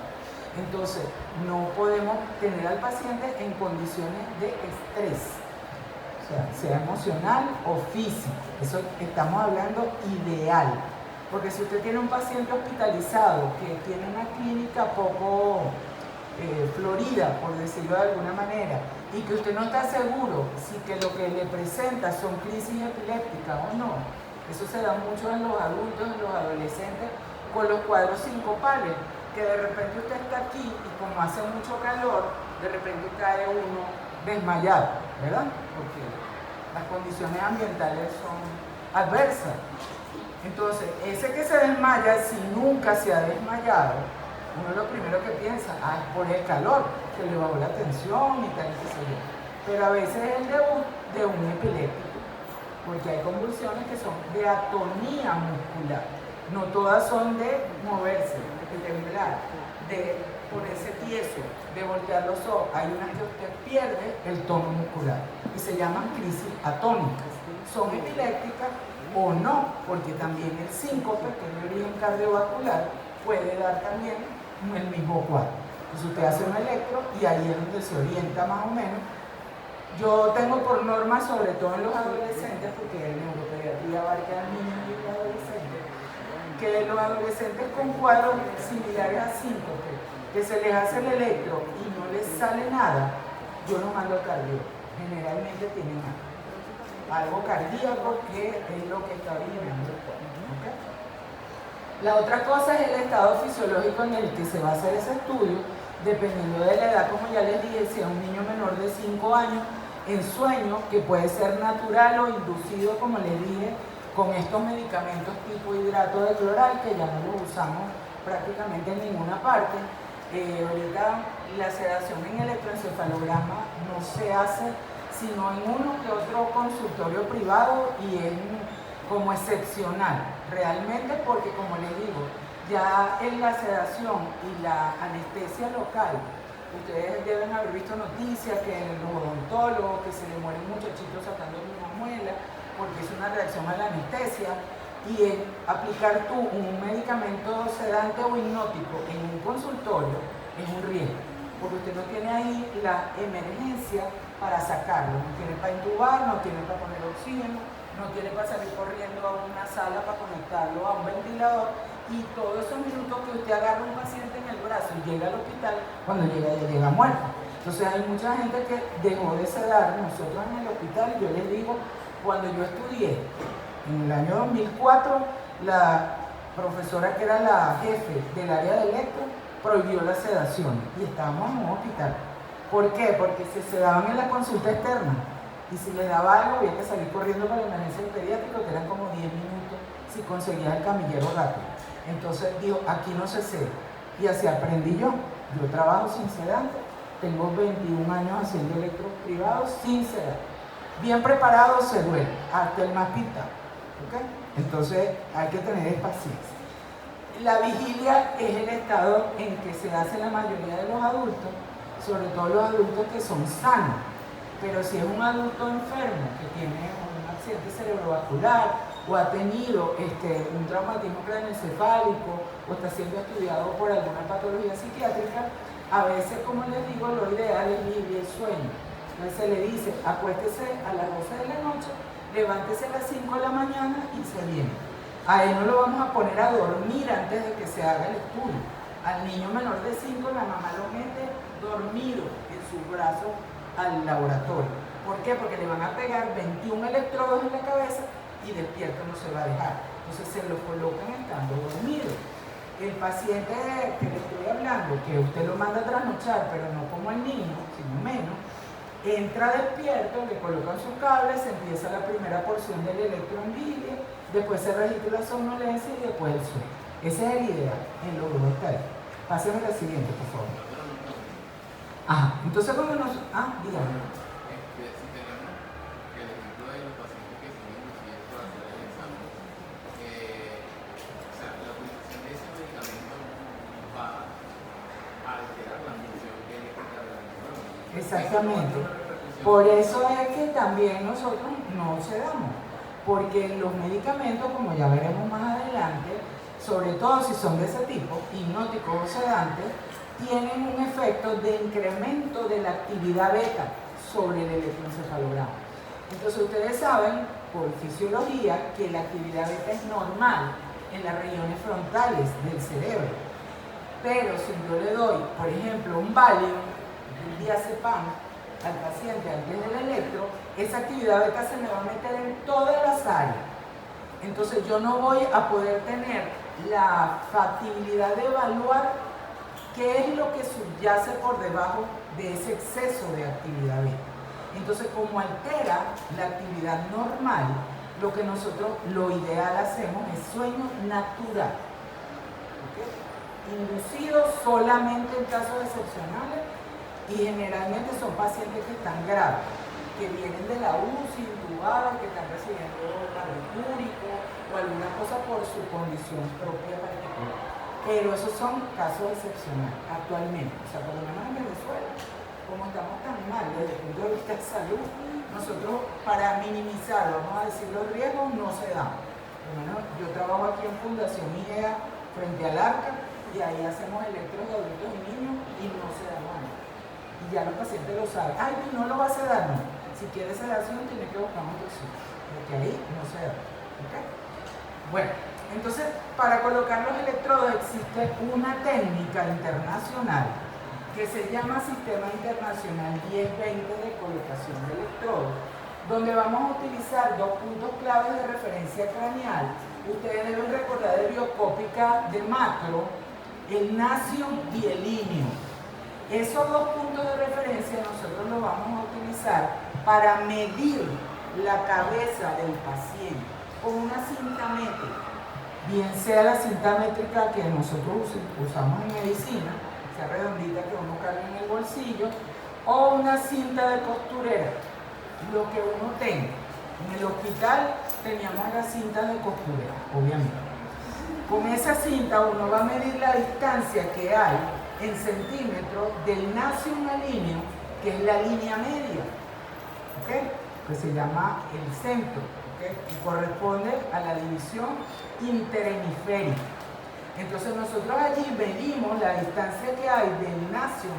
Entonces, no podemos tener al paciente en condiciones de estrés, o sea emocional o físico. Eso estamos hablando ideal. Porque si usted tiene un paciente hospitalizado que tiene una clínica poco florida, por decirlo de alguna manera, y que usted no está seguro si que lo que le presenta son crisis epilépticas o no, eso se da mucho en los adultos, en los adolescentes, con los cuadros sincopales, que de repente usted está aquí y como hace mucho calor, de repente cae uno desmayado, ¿verdad? Porque las condiciones ambientales son adversas. Entonces, ese que se desmaya, si nunca se ha desmayado, uno lo primero que piensa, es por el calor, que le bajó la tensión y tal, qué sé yo. Pero a veces es el debut de un epiléptico, porque hay convulsiones que son de atonía muscular. No todas son de moverse, de temblar, de ponerse tieso, de voltear los ojos. Hay unas que usted pierde el tono muscular y se llaman crisis atónicas. Son epilépticas o no, porque también el síncope, que es de origen cardiovascular, puede dar también el mismo cuadro. Entonces usted hace un electro y ahí es donde se orienta más o menos Yo tengo por norma, sobre todo en los adolescentes, porque el neuropediatría abarca a niños y adolescentes, que los adolescentes con cuadros similares a síncope, que se les hace el electro y no les sale nada, yo los mando al cardio. Generalmente tienen algo cardíaco, que es lo que está originando el cuadro. ¿Okay? La otra cosa es el estado fisiológico en el que se va a hacer ese estudio, dependiendo de la edad, como ya les dije, si es un niño menor de 5 años, en sueño, que puede ser natural o inducido, como les dije, con estos medicamentos tipo hidrato de cloral, que ya no los usamos prácticamente en ninguna parte. Ahorita la sedación en electroencefalograma no se hace sino en uno que otro consultorio privado y es como excepcional, realmente, porque como les digo, ya en la sedación y la anestesia local, ustedes deben haber visto noticias que en los odontólogos, que se le mueren muchachitos sacando una muela, porque es una reacción a la anestesia, y en aplicar tú un medicamento sedante o hipnótico en un consultorio es un riesgo, porque usted no tiene ahí la emergencia para sacarlo, no tiene para intubar, no tiene para poner oxígeno, no tiene para salir corriendo a una sala para conectarlo a un ventilador, y todos esos minutos que usted agarra a un paciente en el brazo y llega al hospital, cuando llega, ya llega muerto. Entonces hay mucha gente que dejó de sedar. Nosotros en el hospital, yo les digo, cuando yo estudié, en el año 2004, la profesora que era la jefe del área de electro prohibió la sedación y estábamos en un hospital. ¿Por qué? Porque se sedaban en la consulta externa y si les daba algo había que salir corriendo para la emergencia pediátrica, que eran como 10 minutos si conseguías el camillero rápido. Entonces dijo, aquí no se seda. Y así aprendí yo. Yo trabajo sin sedante, tengo 21 años haciendo electros privados sin sedar. Bien preparado se duele, hasta el más pintado. ¿Okay? Entonces hay que tener paciencia. La vigilia es el estado en que se hace la mayoría de los adultos, sobre todo los adultos que son sanos. Pero si es un adulto enfermo que tiene un accidente cerebrovascular o ha tenido un traumatismo craneoencefálico o está siendo estudiado por alguna patología psiquiátrica, a veces, como les digo, lo ideal es vivir el sueño. Entonces se le dice, acuéstese a las 12 de la noche, levántese a las 5 de la mañana y se viene. A él no lo vamos a poner a dormir antes de que se haga el estudio. Al niño menor de 5 la mamá lo mete dormido en sus brazos al laboratorio. ¿Por qué? Porque le van a pegar 21 electrodos en la cabeza y despierto no se va a dejar. Entonces se lo colocan estando dormido. El paciente que le estoy hablando, que usted lo manda a trasnochar, pero no como el niño, sino menos, entra despierto, le colocan sus cables, se empieza la primera porción del electro en vigilia, después se registra la somnolencia y después el sueño. Esa es la idea en los dos estadios. Pásenme la siguiente, por favor. Ajá, entonces como nos... dígame. Si tenemos el ejemplo de los pacientes que son inducidos para hacer el examen, o sea, la utilización de ese medicamento va a alterar la función eléctrica de la neurona. Exactamente. Por eso es que también nosotros no sedamos, porque los medicamentos, como ya veremos más adelante, sobre todo si son de ese tipo, hipnóticos o sedantes, tienen un efecto de incremento de la actividad beta sobre el electroencefalograma. Entonces ustedes saben, por fisiología, que la actividad beta es normal en las regiones frontales del cerebro. Pero si yo le doy, por ejemplo, un Valium, un diazepam, al paciente antes del electro, esa actividad beta se me va a meter en todas las áreas. Entonces yo no voy a poder tener la factibilidad de evaluar qué es lo que subyace por debajo de ese exceso de actividad beta. Entonces, como altera la actividad normal, lo que nosotros, lo ideal hacemos es sueño natural. ¿Okay? Inducido solamente en casos excepcionales y generalmente son pacientes que están graves, que vienen de la UCI, intubados, que están recibiendo barbitúrico o alguna cosa por su condición propia particular. Pero esos son casos excepcionales actualmente. O sea, por lo menos en Venezuela, como estamos tan mal desde el punto de vista de salud, nosotros para minimizar, vamos a decir, los riesgos no se dan. Por lo menos yo trabajo aquí en Fundación IGEA frente al ARCA y ahí hacemos electros de adultos y niños y no se dan nada. Y ya los pacientes lo saben. Ay, no lo va a sedar, no. Si quiere sedación, tiene que buscar otro sitio, porque ahí no se da. ¿Okay? Bueno, entonces, para colocar los electrodos existe una técnica internacional que se llama Sistema Internacional 1020 de colocación de electrodos, donde vamos a utilizar dos puntos claves de referencia craneal. Ustedes deben recordar de biocópica de macro, el nación y el linio. Esos dos puntos de referencia nosotros los vamos a utilizar para medir la cabeza del paciente con una cinta métrica, bien sea la cinta métrica que nosotros usamos en medicina, sea redondita que uno carga en el bolsillo, o una cinta de costurera, lo que uno tenga. En el hospital teníamos las cintas de costurera, obviamente. Con esa cinta uno va a medir la distancia que hay en centímetros del nacio a línea, que es la línea media, ¿okay? Que se llama el centro, ¿okay? Y corresponde a la división interhemisférica. Entonces nosotros allí medimos la distancia que hay del nacio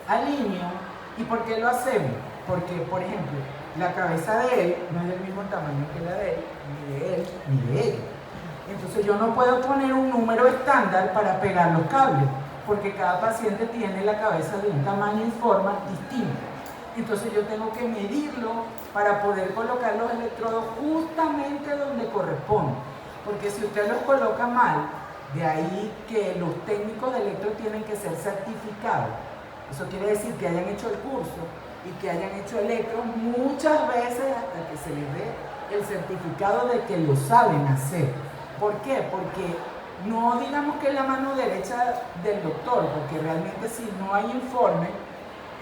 al línea. ¿Y por qué lo hacemos? Porque, por ejemplo, la cabeza de él no es del mismo tamaño que la de él, ni de él, ni de ella. Entonces yo no puedo poner un número estándar para pegar los cables, porque cada paciente tiene la cabeza de un tamaño y forma distinta. Entonces yo tengo que medirlo para poder colocar los electrodos justamente donde corresponde. Porque si usted los coloca mal, de ahí que los técnicos de electro tienen que ser certificados. Eso quiere decir que hayan hecho el curso y que hayan hecho electro muchas veces hasta que se les dé el certificado de que lo saben hacer. ¿Por qué? Porque no digamos que es la mano derecha del doctor, porque realmente si no hay informe,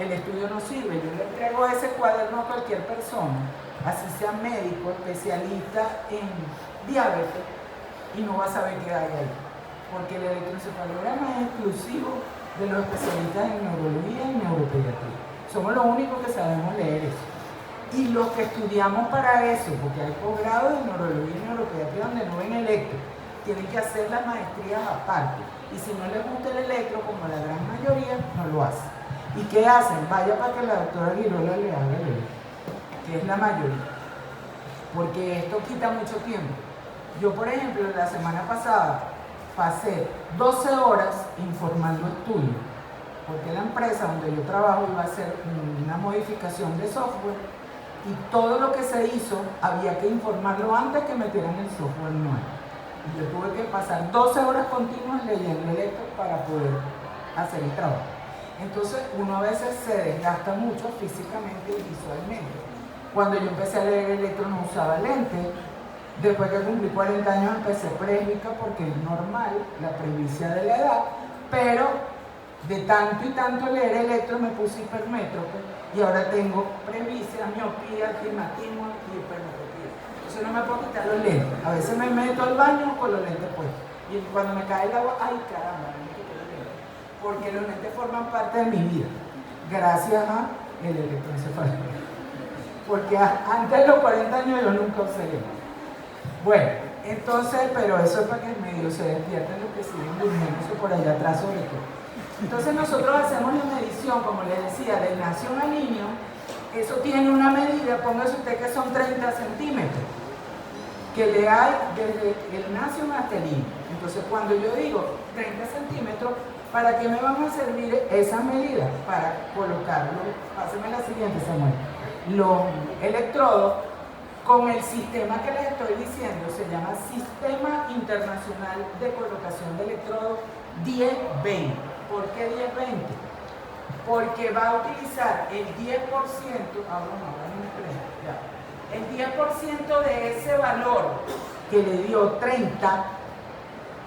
el estudio no sirve. Yo le entrego ese cuaderno a cualquier persona, así sea médico, especialista en diabetes, y no va a saber qué hay ahí, porque el electroencefalograma es exclusivo de los especialistas en neurología y neuropediatría. Somos los únicos que sabemos leer eso. Y los que estudiamos para eso, porque hay posgrados de neurología y neuropediatría donde no ven electro, tienen que hacer las maestrías aparte. Y si no les gusta el electro, como la gran mayoría, no lo hacen. ¿Y qué hacen? Vaya para que la doctora Girola le haga el electro, que es la mayoría. Porque esto quita mucho tiempo. Yo, por ejemplo, la semana pasada pasé 12 horas informando estudios, porque la empresa donde yo trabajo iba a hacer una modificación de software y todo lo que se hizo había que informarlo antes que metieran el software nuevo. Y yo tuve que pasar 12 horas continuas leyendo electro para poder hacer el trabajo. Entonces uno a veces se desgasta mucho físicamente y visualmente. Cuando yo empecé a leer electro no usaba lentes. Después que cumplí 40 años empecé presbicia porque es normal, la presbicia de la edad, pero de tanto y tanto leer electro me puse hipermétrope y ahora tengo presbicia, miopía, astigmatismo y hipermetropía. Entonces no me puedo quitar los lentes. A veces me meto al baño con los lentes puestos. Y cuando me cae el agua, ¡ay caramba! No me quito los lentes. Porque los lentes forman parte de mi vida, gracias a el electroencefalograma. Porque antes de los 40 años yo nunca usé lentes. Bueno, entonces, pero eso es para que medio se despierten los que siguen durmiéndose por allá atrás sobre todo. Entonces nosotros hacemos la medición, como les decía, del nación al niño. Eso tiene una medida, póngase usted que son 30 centímetros, que le hay desde el nación hasta el niño. Entonces cuando yo digo 30 centímetros, ¿para qué me van a servir esas medidas? Para colocarlo, páseme la siguiente, Samuel, los electrodos con el sistema que les estoy diciendo. Se llama Sistema Internacional de Colocación de Electrodos 1020. ¿Por qué 1020? Porque va a utilizar el 10%, el 10% de ese valor que le dio 30.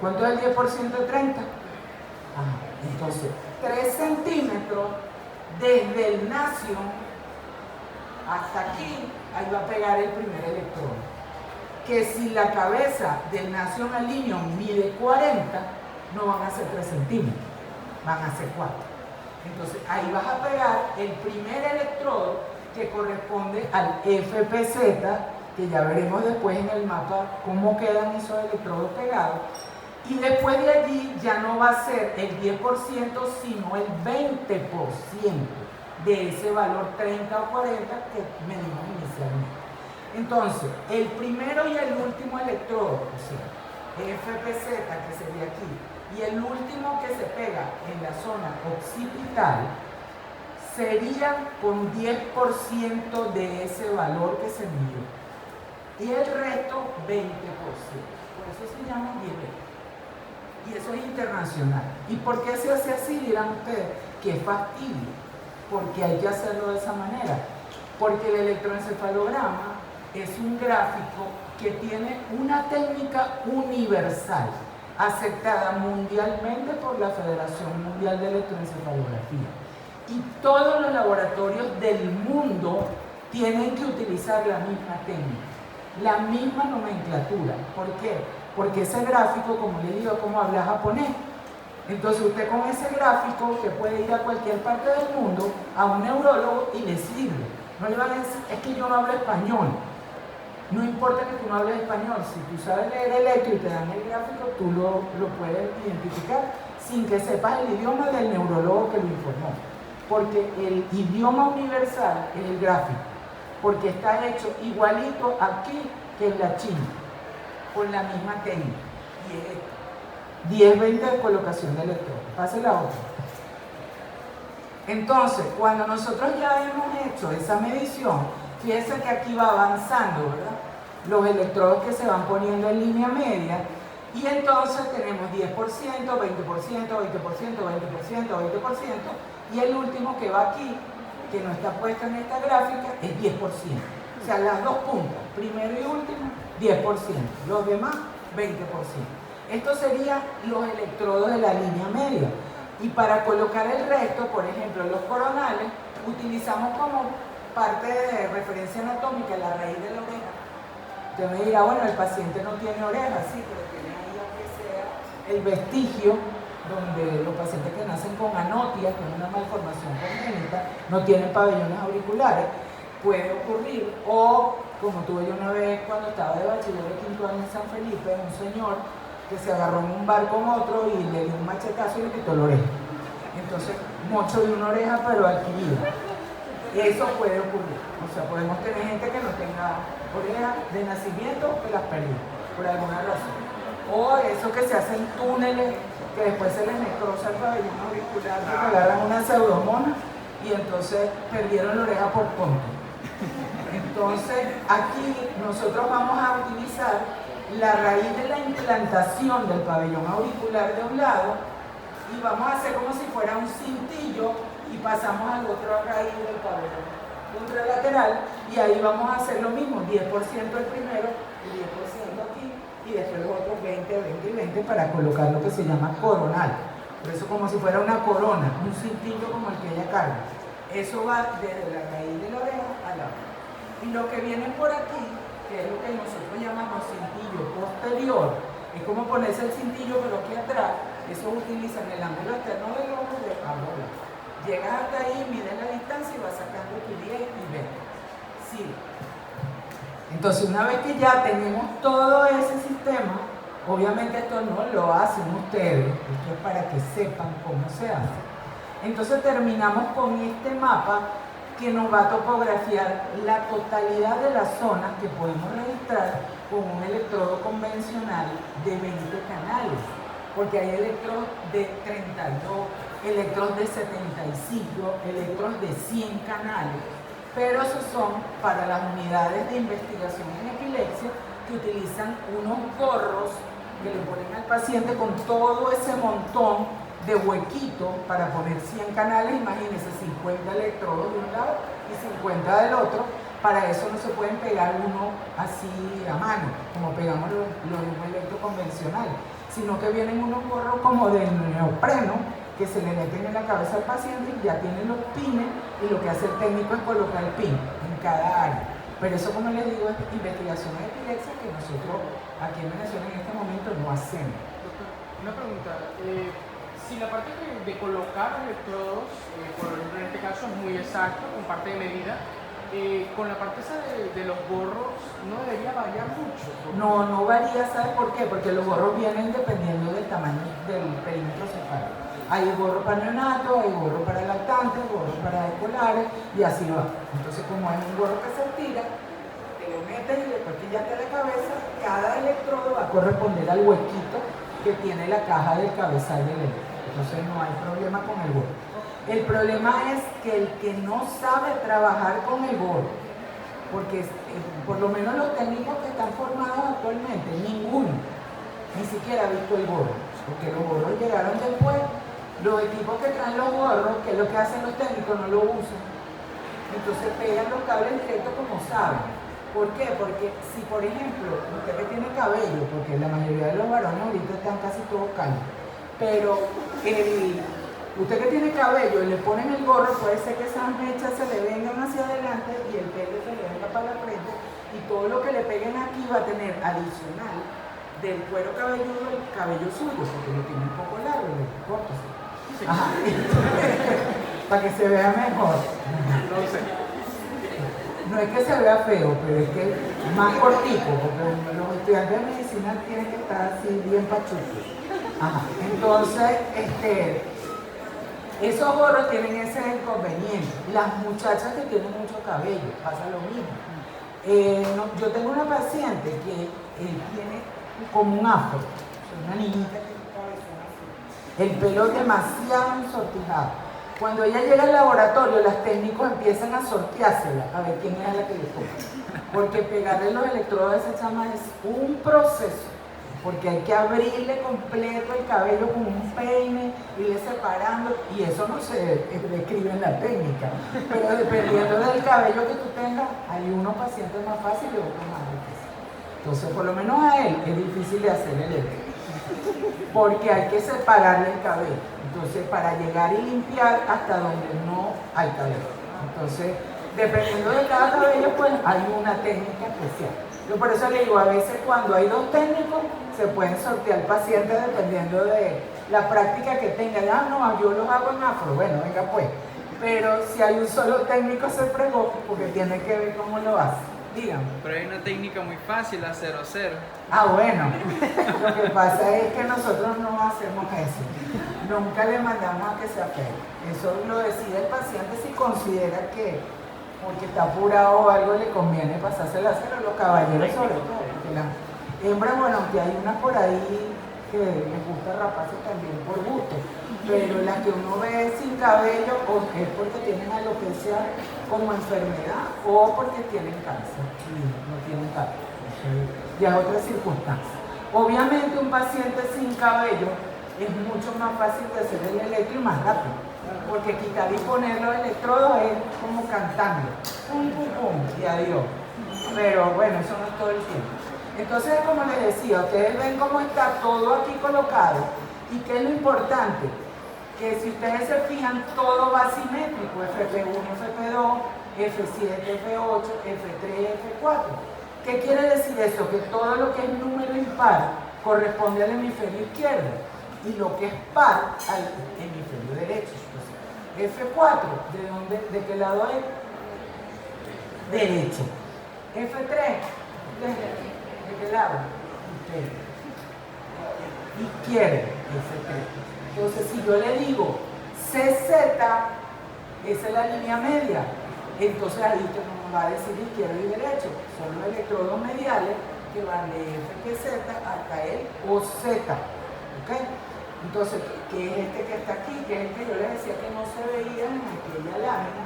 ¿Cuánto es el 10% de 30? Entonces, 3 centímetros desde el nacio hasta aquí, ahí va a pegar el primer electrón. Que si la cabeza del nación al niño mide 40, no van a ser 3 centímetros, van a ser 4. Entonces ahí vas a pegar el primer electrodo que corresponde al FPZ, que ya veremos después en el mapa cómo quedan esos electrodos pegados. Y después de allí ya no va a ser el 10%, sino el 20% de ese valor 30 o 40 que medimos inicialmente. Entonces, el primero y el último electrodo, o sea, FPZ, que sería aquí, y el último que se pega en la zona occipital, serían con 10% de ese valor que se midió. Y el resto, 20%. Por eso se llama 10. Y eso es internacional. ¿Y por qué se hace así? Dirán ustedes, qué fastidio. Porque hay que hacerlo de esa manera. Porque el electroencefalograma es un gráfico que tiene una técnica universal, aceptada mundialmente por la Federación Mundial de Electroencefalografía. Y todos los laboratorios del mundo tienen que utilizar la misma técnica, la misma nomenclatura. ¿Por qué? Porque ese gráfico, como les digo, como habla japonés. Entonces usted con ese gráfico, usted puede ir a cualquier parte del mundo, a un neurólogo y le sirve. No le van a decir, es que yo no hablo español. No importa que tú no hables español, si tú sabes leer electro y te dan el gráfico, tú lo puedes identificar sin que sepas el idioma del neurólogo que lo informó. Porque el idioma universal es el gráfico, porque está hecho igualito aquí que en la China, con la misma técnica. Y es 10-20 de colocación de electrodo. Pase la otra. Entonces, cuando nosotros ya hemos hecho esa medición, fíjense que aquí va avanzando, ¿verdad? Los electrodos que se van poniendo en línea media, y entonces tenemos 10%, 20%, 20%, 20%, 20%, y el último que va aquí, que no está puesto en esta gráfica, es 10%. O sea, las dos puntas, primero y último, 10%. Los demás, 20%. Estos serían los electrodos de la línea media. Y para colocar el resto, por ejemplo, los coronales, utilizamos como parte de referencia anatómica la raíz de la oreja. Usted me dirá, bueno, el paciente no tiene oreja, sí, pero tiene ahí aunque sea el vestigio donde los pacientes que nacen con anotia, que es una malformación congénita, no tienen pabellones auriculares, puede ocurrir. O, como tuve yo una vez cuando estaba de bachiller de quinto año en San Felipe, un señor que se agarró en un bar con otro y le dio un machetazo y le quitó la oreja. Entonces, mocho de una oreja, pero adquirida. Eso puede ocurrir. O sea, podemos tener gente que no tenga oreja de nacimiento que las perdió, por alguna razón. O eso que se hacen túneles, que después se les necrosa el pabellón auricular, que agarran una pseudomona y entonces perdieron la oreja por tonto. Entonces, aquí nosotros vamos a utilizar la raíz de la implantación del pabellón auricular de un lado y vamos a hacer como si fuera un cintillo y pasamos al otro raíz del pabellón contralateral y ahí vamos a hacer lo mismo, 10% el primero y 10% aquí y después los otros 20, 20 y 20 para colocar lo que se llama coronal. Por eso como si fuera una corona, un cintillo como el que ella carga. Eso va desde la raíz de la oreja a la otra. Y lo que viene por aquí, que es lo que nosotros llamamos cintillo posterior, es como ponerse el cintillo pero aquí atrás, eso utilizan el ángulo externo del ojo de ahora. Llegas hasta ahí, mides la distancia y vas sacando tu 10 y 20. Sí. Entonces, una vez que ya tenemos todo ese sistema, obviamente esto no lo hacen ustedes, esto es para que sepan cómo se hace. Entonces terminamos con este mapa que nos va a topografiar la totalidad de las zonas que podemos registrar con un electrodo convencional de 20 canales, porque hay electrodos de 32, electrodos de 75, electrodos de 100 canales, pero esos son para las unidades de investigación en epilepsia que utilizan unos gorros que le ponen al paciente con todo ese montón de huequito para poner 100 canales, imagínense 50 electrodos de un lado y 50 del otro. Para eso no se pueden pegar uno así a mano, como pegamos los electros convencionales, sino que vienen unos gorros como de neopreno que se le meten en la cabeza al paciente y ya tienen los pines y lo que hace el técnico es colocar el pin en cada área. Pero eso, como les digo, es investigación de epilepsia que nosotros aquí en Venezuela en este momento no hacemos. Doctor, una pregunta. Si la parte de colocar electrodos, por ejemplo en este caso es muy exacto, con parte de medida, con la parte esa de los gorros no debería variar mucho. No varía, ¿sabes por qué? Porque los gorros vienen dependiendo del tamaño del perímetro cefálico. Hay gorro para neonatos, hay gorro para lactantes, gorro para escolares y así va. Entonces, como es un gorro que se estira, te lo metes y después que ya te la cabeza, cada electrodo va a corresponder al huequito que tiene la caja del cabezal del electrodo. Entonces no hay problema con el gorro. El problema es que el que no sabe trabajar con el gorro, porque por lo menos los técnicos que están formados actualmente, ninguno, ni siquiera ha visto el gorro, porque los gorros llegaron después. Los equipos que traen los gorros, que es lo que hacen los técnicos, no lo usan. Entonces pegan los cables directos como saben. ¿Por qué? Porque si, por ejemplo, usted que tiene cabello, porque la mayoría de los varones ahorita están casi todos calvos, pero usted que tiene cabello y le ponen el gorro, puede ser que esas mechas se le vengan hacia adelante y el pelo se le venga para la frente y todo lo que le peguen aquí va a tener adicional del cuero cabelludo el cabello suyo, porque lo tiene un poco largo, corto. Ajá. Para que se vea mejor. No es que se vea feo, pero es que más cortico, porque los estudiantes de medicina tienen que estar así bien pachucos. Ajá. Entonces, esos gorros tienen ese inconveniente. Las muchachas que tienen mucho cabello, pasa lo mismo. Yo tengo una paciente que tiene como un afro, una niñita que tiene cabezón así. El pelo demasiado ensortijado. Cuando ella llega al laboratorio, los técnicos empiezan a sorteársela, a ver quién es la que le toca. Porque pegarle los electrodos a esa chama es un proceso. Porque hay que abrirle completo el cabello con un peine, irle separando, y eso no se describe en la técnica. Pero dependiendo del cabello que tú tengas, hay unos pacientes más fáciles y otros más difíciles. Entonces, por lo menos a él es difícil de hacer el electro, porque hay que separarle el cabello. Entonces, para llegar y limpiar hasta donde no hay cabello. Entonces, dependiendo de cada cabello, pues hay una técnica especial. Yo por eso le digo, a veces cuando hay dos técnicos, se pueden sortear pacientes dependiendo de la práctica que tengan. Ah, no, yo los hago en afro. Bueno, venga pues. Pero si hay un solo técnico, se fregó, porque tiene que ver cómo lo hace. Dígame. Pero hay una técnica muy fácil, a 0-0. Ah, bueno. Lo que pasa es que nosotros no hacemos eso. Nunca le mandamos a que se apegue. Eso lo decide el paciente si considera que porque está apurado o algo le conviene pasársela a cero, los caballeros sobre todo. Porque la hembra, bueno, aunque hay unas por ahí que les gusta raparse también por gusto, pero las que uno ve sin cabello o es porque tienen alopecia como enfermedad o porque tienen cáncer y no tienen cabello. Ya es otra circunstancia. Obviamente un paciente sin cabello es mucho más fácil de hacer el electro y más rápido, porque quitar y poner los electrodos es como cantando, pum, pum, pum, y adiós. Pero bueno, eso no es todo el tiempo. Entonces, como les decía, ustedes ven cómo está todo aquí colocado y qué es lo importante, que si ustedes se fijan, todo va simétrico, FP1, FP2, F7, F8, F3, F4. ¿Qué quiere decir eso? Que todo lo que es número impar corresponde al hemisferio izquierdo y lo que es par al hemisferio derecho. Entonces, F4, ¿de qué lado es? Derecho. F3, ¿de qué lado? Izquierdo. F3. Entonces, si yo le digo CZ, esa es la línea media, entonces ahí usted no me va a decir izquierdo y derecho, son los electrodos mediales que van de FPZ hasta el OZ. ¿Ok? Entonces, ¿qué es este que está aquí? Que es el que yo les decía que no se veía en aquella lámina,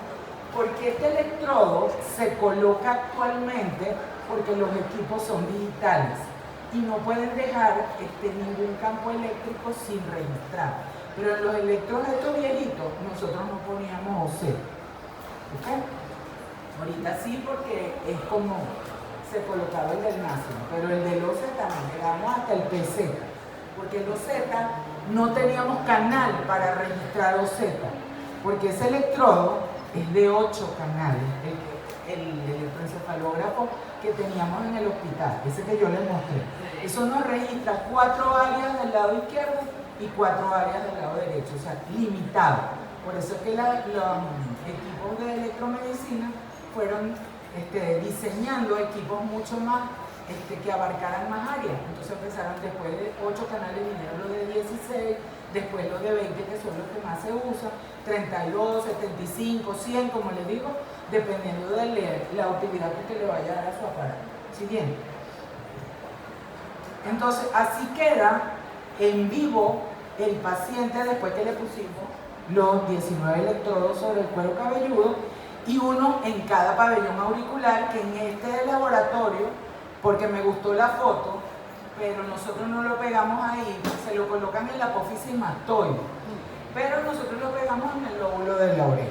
porque este electrodo se coloca actualmente porque los equipos son digitales y no pueden dejar ningún campo eléctrico sin registrar. Pero en los electrodos de estos viejitos, nosotros no poníamos OZ. ¿Ok? Ahorita sí, porque es como se colocaba el del máximo, pero el del OZ también llegamos hasta el PZ, porque el OZ no teníamos canal para registrar OZ, porque ese electrodo es de 8 canales, el electroencefalógrafo que teníamos en el hospital, ese que yo les mostré. Eso nos registra 4 áreas del lado izquierdo y 4 áreas del lado derecho, o sea, limitado. Por eso es que los equipos de electromedicina fueron diseñando equipos mucho más que abarcaran más áreas. Entonces empezaron después de 8 canales, vinieron los de 16, después los de 20 que son los que más se usan, 32, 75, 100, como les digo, dependiendo de la utilidad que le vaya a dar a su aparato. Siguiente. Entonces, así queda en vivo el paciente después que le pusimos los 19 electrodos sobre el cuero cabelludo y uno en cada pabellón auricular, que en este laboratorio, porque me gustó la foto, pero nosotros no lo pegamos ahí, se lo colocan en la apófisis mastoide, pero nosotros lo pegamos en el lóbulo de la oreja,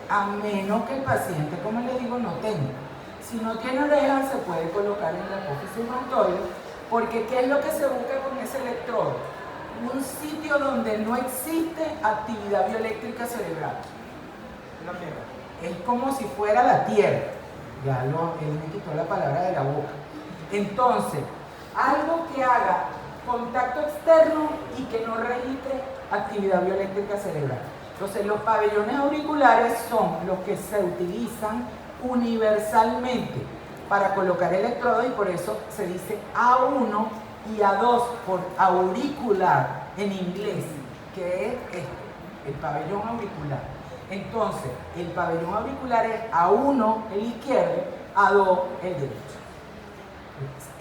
a menos que el paciente, como les digo, no tenga. Si no tiene oreja, se puede colocar en la apófisis mastoide, porque ¿qué es lo que se busca con ese electrodo? Un sitio donde no existe actividad bioeléctrica cerebral. Es como si fuera la tierra. Él me quitó la palabra de la boca. Entonces, algo que haga contacto externo y que no registre actividad bioeléctrica cerebral. Entonces, los pabellones auriculares son los que se utilizan universalmente para colocar electrodos y por eso se dice A1 y A2 por auricular en inglés, que es el pabellón auricular. Entonces, el pabellón auricular es A1 el izquierdo, A2 el derecho.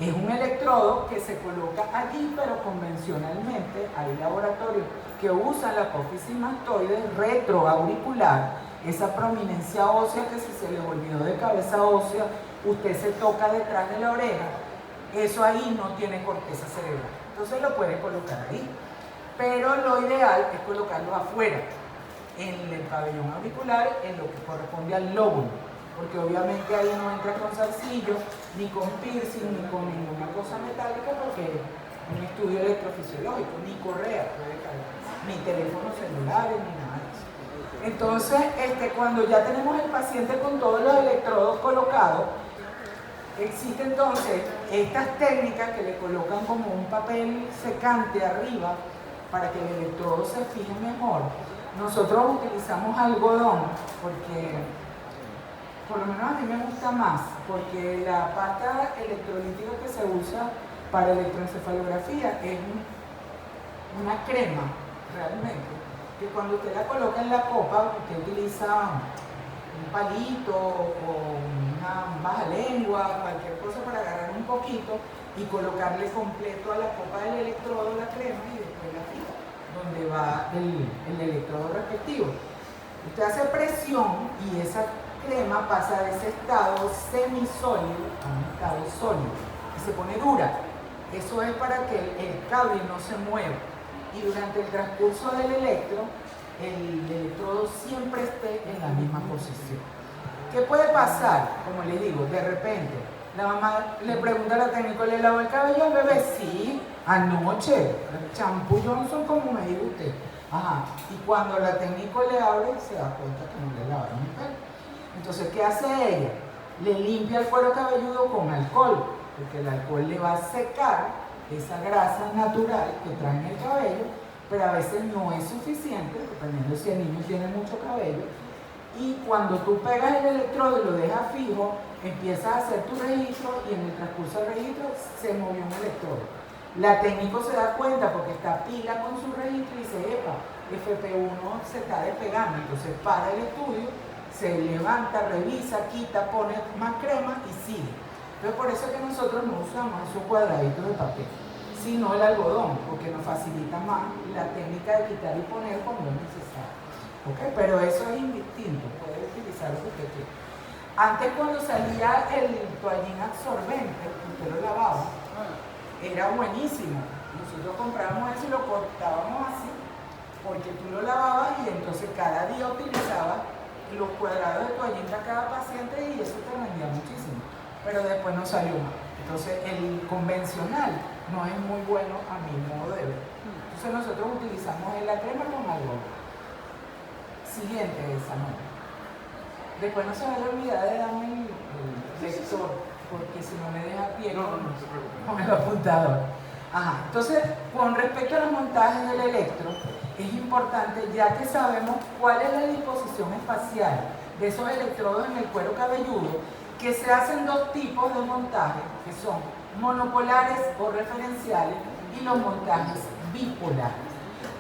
Es un electrodo que se coloca allí, pero convencionalmente hay laboratorios que usan la apófisis mastoide retroauricular, esa prominencia ósea que si se les olvidó de cabeza ósea, usted se toca detrás de la oreja, eso ahí no tiene corteza cerebral. Entonces lo puede colocar ahí. Pero lo ideal es colocarlo afuera, en el pabellón auricular, en lo que corresponde al lóbulo, porque obviamente ahí no entra con zarcillo, ni con piercing, ni con ninguna cosa metálica, porque es un estudio electrofisiológico, ni correa puede caer, ni teléfonos celulares, ni nada de eso. Entonces, cuando ya tenemos el paciente con todos los electrodos colocados, existe entonces estas técnicas que le colocan como un papel secante arriba para que el electrodo se fije mejor. Nosotros utilizamos algodón porque, por lo menos a mí me gusta más, porque la pasta electrolítica que se usa para electroencefalografía es una crema, realmente, que cuando usted la coloca en la copa, usted utiliza un palito o una baja lengua, cualquier cosa para agarrar un poquito y colocarle completo a la copa del electrodo la crema y después la fija, donde va el electrodo respectivo. Usted hace presión y esa crema pasa de ese estado semisólido a un estado sólido y se pone dura. Eso es para que el cable no se mueva y durante el transcurso del el electrodo siempre esté en la misma posición. ¿Qué puede pasar? Como le digo, de repente la mamá le pregunta a la técnica, ¿le lavó el cabello al bebé? Sí, anoche, champú Johnson como me dijo usted. Ajá, y cuando la técnica le abre se da cuenta que no le lavaron el pelo. Entonces, ¿qué hace ella? Le limpia el cuero cabelludo con alcohol, porque el alcohol le va a secar esa grasa natural que trae en el cabello, pero a veces no es suficiente, dependiendo si el niño tiene mucho cabello. Y cuando tú pegas el electrodo y lo dejas fijo, empiezas a hacer tu registro y en el transcurso del registro se movió un electrodo. La técnico se da cuenta porque está pila con su registro y dice, epa, FP1 se está despegando, entonces para el estudio, se levanta, revisa, quita, pone más crema y sigue. Entonces por eso es que nosotros no usamos esos cuadraditos de papel, sino el algodón, porque nos facilita más la técnica de quitar y poner cuando es necesario. ¿Okay? Pero eso es indistinto, puede utilizar lo que usted quiera. Antes cuando salía el toallín absorbente, usted lo lavaba, era buenísimo. Nosotros comprábamos eso y lo cortábamos así, porque tú lo lavabas y entonces cada día utilizabas los cuadrados de toallín para cada paciente y eso te rendía muchísimo. Pero después no salió más. Entonces el convencional no es muy bueno a mi modo de ver. Entonces nosotros utilizamos la crema con algodón. Siguiente, Samuel. Después no se vaya a olvidar de darme el lector, porque si no me deja pie con el apuntador. Ajá. Entonces, con respecto a los montajes del electro, es importante, ya que sabemos cuál es la disposición espacial de esos electrodos en el cuero cabelludo, que se hacen dos tipos de montajes, que son monopolares o referenciales y los montajes bipolares.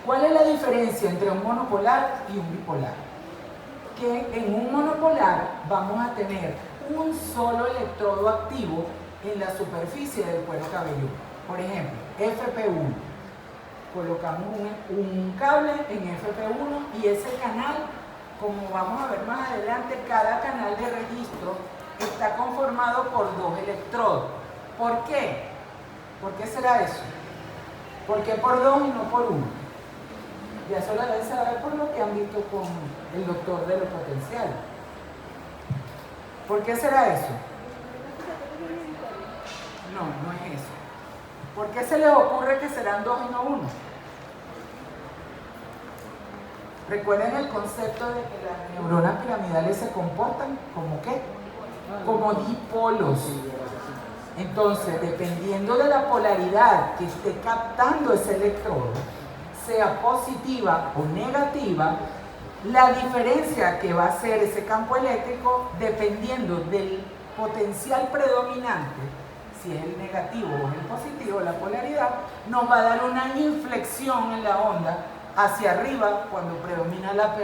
¿Cuál es la diferencia entre un monopolar y un bipolar? Que en un monopolar vamos a tener un solo electrodo activo en la superficie del cuero cabelludo. Por ejemplo, FP1. Colocamos un cable en FP1 y ese canal, como vamos a ver más adelante, cada canal de registro está conformado por 2 electrodos. ¿Por qué? ¿Por qué será eso? ¿Por qué por 2 y no por 1? Ya solo deben saber por lo que han visto con el doctor de los potenciales. ¿Por qué será eso? No, no es eso. ¿Por qué se les ocurre que serán 2 y no 1? Recuerden el concepto de que las neuronas piramidales se comportan como ¿qué? Como dipolos. Entonces, dependiendo de la polaridad que esté captando ese electrodo, sea positiva o negativa, la diferencia que va a hacer ese campo eléctrico, dependiendo del potencial predominante, si es el negativo o es el positivo, la polaridad, nos va a dar una inflexión en la onda hacia arriba cuando predomina la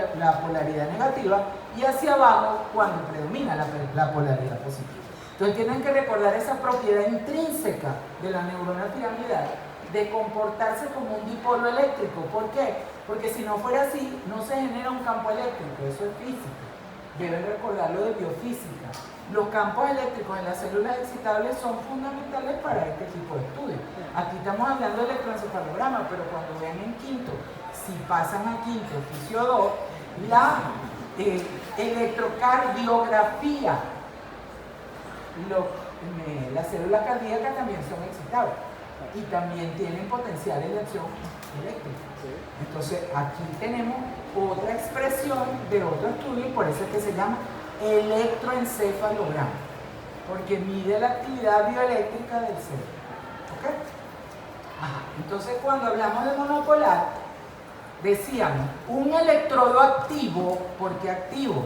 polaridad negativa y hacia abajo cuando predomina la polaridad positiva. Entonces tienen que recordar esa propiedad intrínseca de la neurona piramidal de comportarse como un dipolo eléctrico. ¿Por qué? Porque si no fuera así, no se genera un campo eléctrico, eso es física. Deben recordarlo de biofísica. Los campos eléctricos en las células excitables son fundamentales para este tipo de estudios. Aquí estamos hablando de electroencefalograma, pero cuando vean en quinto, si pasan a quinto, oficio 2, la electrocardiografía, las células cardíacas también son excitables y también tienen potenciales de acción eléctrica. Entonces aquí tenemos otra expresión de otro estudio y por eso es que se llama electroencefalograma, porque mide la actividad bioeléctrica del cerebro. ¿Ok? Ajá. Entonces cuando hablamos de monopolar, decíamos un electrodo activo. ¿Por qué activo?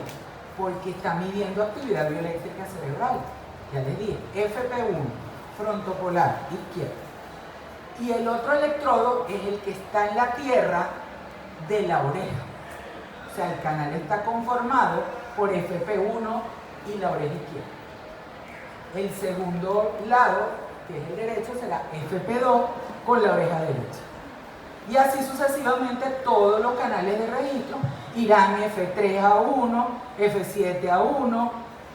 Porque está midiendo actividad bioeléctrica cerebral. Ya les dije, FP1, frontopolar, izquierda. Y el otro electrodo es el que está en la tierra de la oreja. O sea, el canal está conformado por FP1 y la oreja izquierda. El segundo lado, que es el derecho, será FP2 con la oreja derecha. Y así sucesivamente todos los canales de registro irán F3A1, F7A1,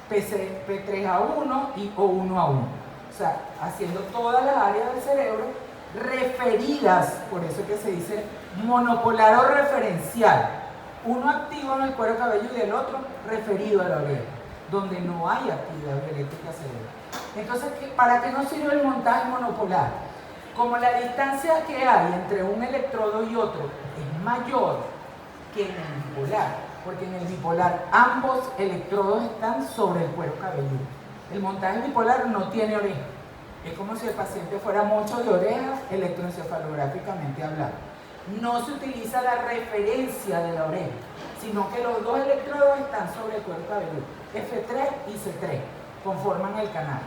P3A1 y O1A1. O sea, haciendo todas las áreas del cerebro referidas, por eso que se dice monopolar o referencial. Uno activo en el cuero cabelludo y el otro referido a la oreja, donde no hay actividad bioeléctrica cerebral. Entonces, ¿para qué nos sirve el montaje monopolar? Como la distancia que hay entre un electrodo y otro es mayor que en el bipolar, porque en el bipolar ambos electrodos están sobre el cuero cabelludo. El montaje bipolar no tiene oreja. Es como si el paciente fuera mocho de oreja electroencefalográficamente hablando. No se utiliza la referencia de la oreja, sino que los dos electrodos están sobre el cuero cabelludo. F3 y C3 conforman el canal.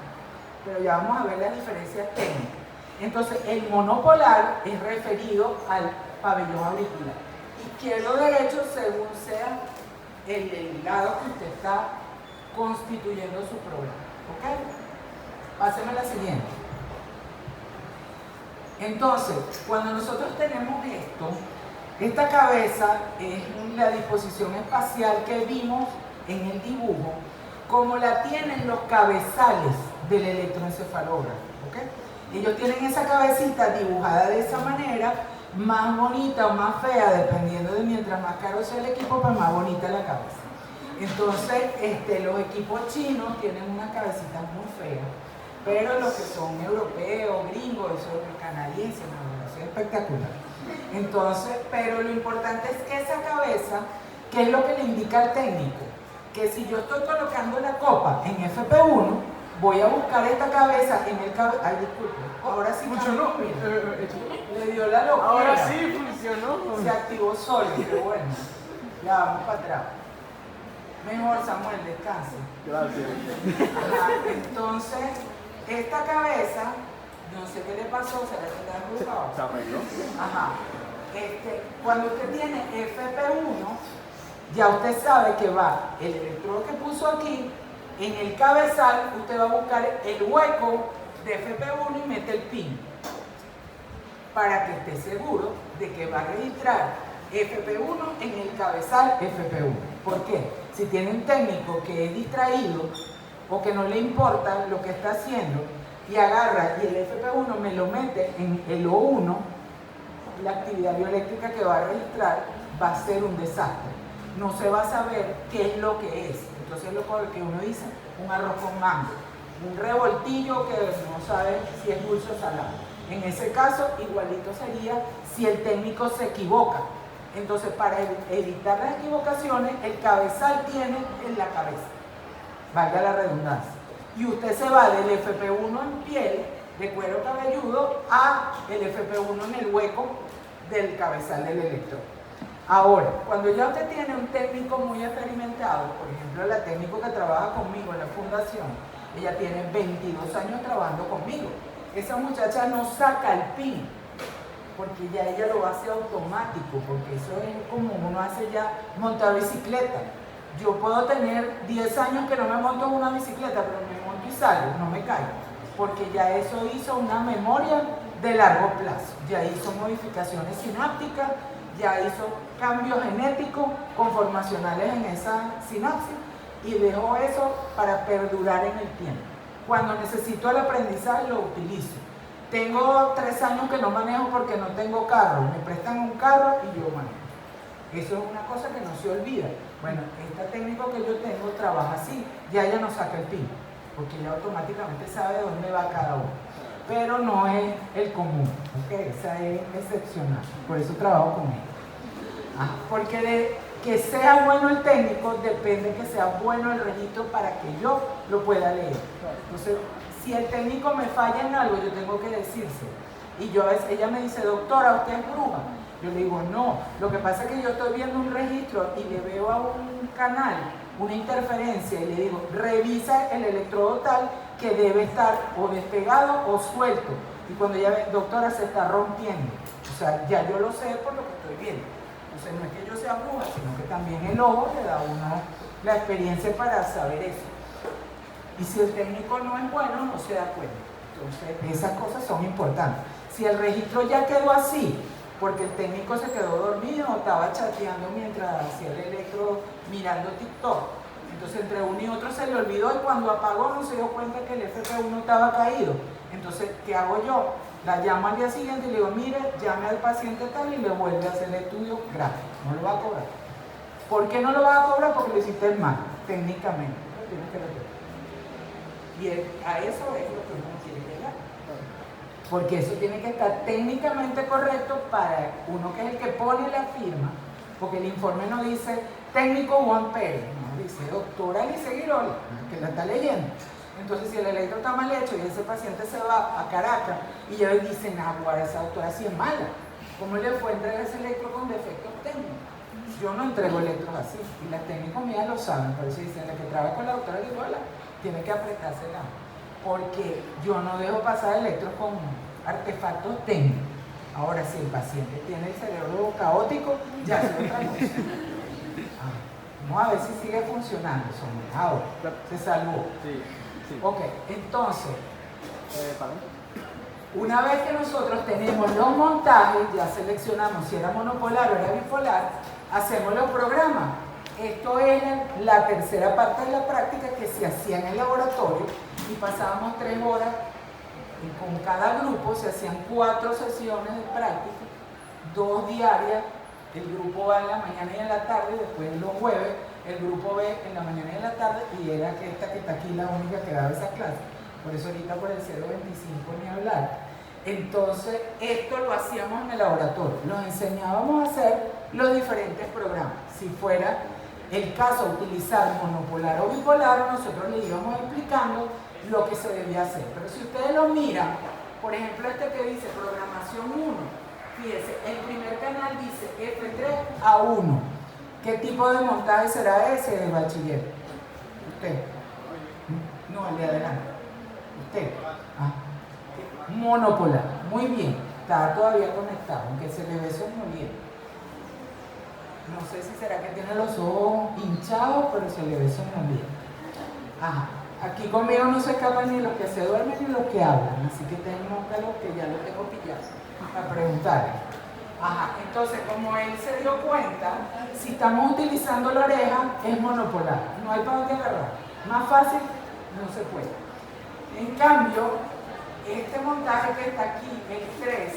Pero ya vamos a ver las diferencias técnicas. Entonces, el monopolar es referido al pabellón auricular. Izquierdo o derecho, según sea el lado que usted está constituyendo su problema. ¿Ok? Páseme a la siguiente. Entonces, cuando nosotros tenemos esto, esta cabeza es la disposición espacial que vimos en el dibujo, como la tienen los cabezales del electroencefalógrafo. ¿Okay? Ellos tienen esa cabecita dibujada de esa manera, más bonita o más fea, dependiendo de mientras más caro sea el equipo, pues más bonita la cabeza. Entonces, los equipos chinos tienen unas cabecitas muy feas, pero los que son europeos, gringos, canadienses, no, es espectacular. Entonces, pero lo importante es que esa cabeza, ¿qué es lo que le indica al técnico? Que si yo estoy colocando la copa en FP1, voy a buscar esta cabeza en el cabello. Ay, disculpe. Ahora sí funcionó. Le dio la locura. Ahora sí funcionó. Se activó solo, qué bueno. Ya vamos para atrás. Mejor, Samuel, descanse. Gracias. Ajá, entonces, esta cabeza, no sé qué le pasó, se le está arrugado. ¿Se arregló? Ajá. Cuando usted tiene FP1, ya usted sabe que va el electrodo que puso aquí, en el cabezal usted va a buscar el hueco de FP1 y mete el pin para que esté seguro de que va a registrar FP1 en el cabezal FP1. ¿Por qué? Si tiene un técnico que es distraído o que no le importa lo que está haciendo y agarra y el FP1 me lo mete en el O1, la actividad bioeléctrica que va a registrar va a ser un desastre. No se va a saber qué es lo que es. Entonces es lo que uno dice, un arroz con mango, un revoltillo que no sabe si es dulce o salado. En ese caso, igualito sería si el técnico se equivoca. Entonces, para evitar las equivocaciones, el cabezal tiene en la cabeza, valga la redundancia. Y usted se va del FP1 en piel, de cuero cabelludo, a el FP1 en el hueco del cabezal del electrodo. Ahora, cuando ya usted tiene un técnico muy experimentado, por ejemplo, la técnico que trabaja conmigo en la fundación, ella tiene 22 años trabajando conmigo. Esa muchacha no saca el pin, porque ya ella lo hace automático, porque eso es como uno hace ya montar bicicleta. Yo puedo tener 10 años que no me monto en una bicicleta, pero me monto y salgo, no me caigo, porque ya eso hizo una memoria de largo plazo, ya hizo modificaciones sinápticas, ya hizo cambios genéticos conformacionales en esa sinapsis y dejó eso para perdurar en el tiempo. Cuando necesito el aprendizaje lo utilizo. Tengo 3 años que no manejo porque no tengo carro, me prestan un carro y yo manejo. Eso es una cosa que no se olvida. Bueno, esta técnica que yo tengo trabaja así, ya ella no saca el pin, porque ella automáticamente sabe dónde va cada uno. Pero no es el común, ¿ok? Esa es excepcional, por eso trabajo con ella. Porque de que sea bueno el técnico depende que sea bueno el registro para que yo lo pueda leer. Entonces, si el técnico me falla en algo, yo tengo que decirse. Y yo a veces, ella me dice, doctora, ¿usted es bruja? Yo le digo, no. Lo que pasa es que yo estoy viendo un registro y le veo a un canal una interferencia y le digo, revisa el electrodo tal que debe estar o despegado o suelto. Y cuando ella ve, doctora, se está rompiendo. O sea, ya yo lo sé por lo que estoy viendo. Entonces no es que yo sea bruja, sino que también el ojo le da a uno la experiencia para saber eso. Y si el técnico no es bueno, no se da cuenta. Entonces esas cosas son importantes. Si el registro ya quedó así, porque el técnico se quedó dormido o estaba chateando mientras hacía el electro mirando TikTok, entonces entre uno y otro se le olvidó y cuando apagó no se dio cuenta que el FP1 estaba caído. Entonces, ¿qué hago yo? La llamo al día siguiente y le digo, mire, llame al paciente tal y le vuelve a hacer el estudio gratis, no lo va a cobrar. ¿Por qué no lo va a cobrar? Porque lo hiciste mal, técnicamente. Lo tienes que repetir. Y a eso es lo que uno quiere llegar. Porque eso tiene que estar técnicamente correcto para uno que es el que pone la firma, porque el informe no dice técnico Juan Pérez, no dice doctora Alice Giroli, que la está leyendo. Entonces, si el electro está mal hecho y ese paciente se va a Caracas y ya le dicen, guarda, esa doctora sí es mala, ¿cómo le fue a entregar ese electro con defectos técnicos? Yo no entrego electros así, y las técnicos mías lo saben, por eso dicen, la que trabaja con la doctora Giroli tiene que apretársela, porque yo no dejo pasar electros con artefactos técnicos. Ahora, si el paciente tiene el cerebro caótico, ya es otra cosa. Vamos a ver si sigue funcionando. Ahora, se salvó. Sí. Ok, entonces, una vez que nosotros tenemos los montajes, ya seleccionamos si era monopolar o era bipolar, hacemos los programas. Esto era la tercera parte de la práctica que se hacía en el laboratorio y pasábamos 3 horas y con cada grupo se hacían 4 sesiones de práctica, 2 diarias. El grupo A en la mañana y en la tarde, después los jueves el grupo B en la mañana y en la tarde, y era que esta que está aquí la única que daba esas clases, por eso ahorita por el 025 ni hablar. Entonces esto lo hacíamos en el laboratorio, los enseñábamos a hacer los diferentes programas. Si fuera el caso utilizar monopolar o bipolar, nosotros le íbamos explicando lo que se debía hacer. Pero si ustedes lo miran, por ejemplo este que dice programación 1, fíjense, el primer canal dice F3 a 1. ¿Qué tipo de montaje será ese de bachiller? ¿Usted? No, el de adelante. ¿Usted? Monopolar. Muy bien. está todavía conectado, aunque se le ve sonoliente. No sé si será que tiene los ojos hinchados, pero se le ve sonoliente. Ajá. Aquí conmigo no se escapan ni los que se duermen ni los que hablan, así que tenemos que los que ya lo tengo pillado para preguntarle. Ajá, entonces como él se dio cuenta, si estamos utilizando la oreja es monopolar, no hay para dónde agarrar. Más fácil no se puede. En cambio, este montaje que está aquí, el 3,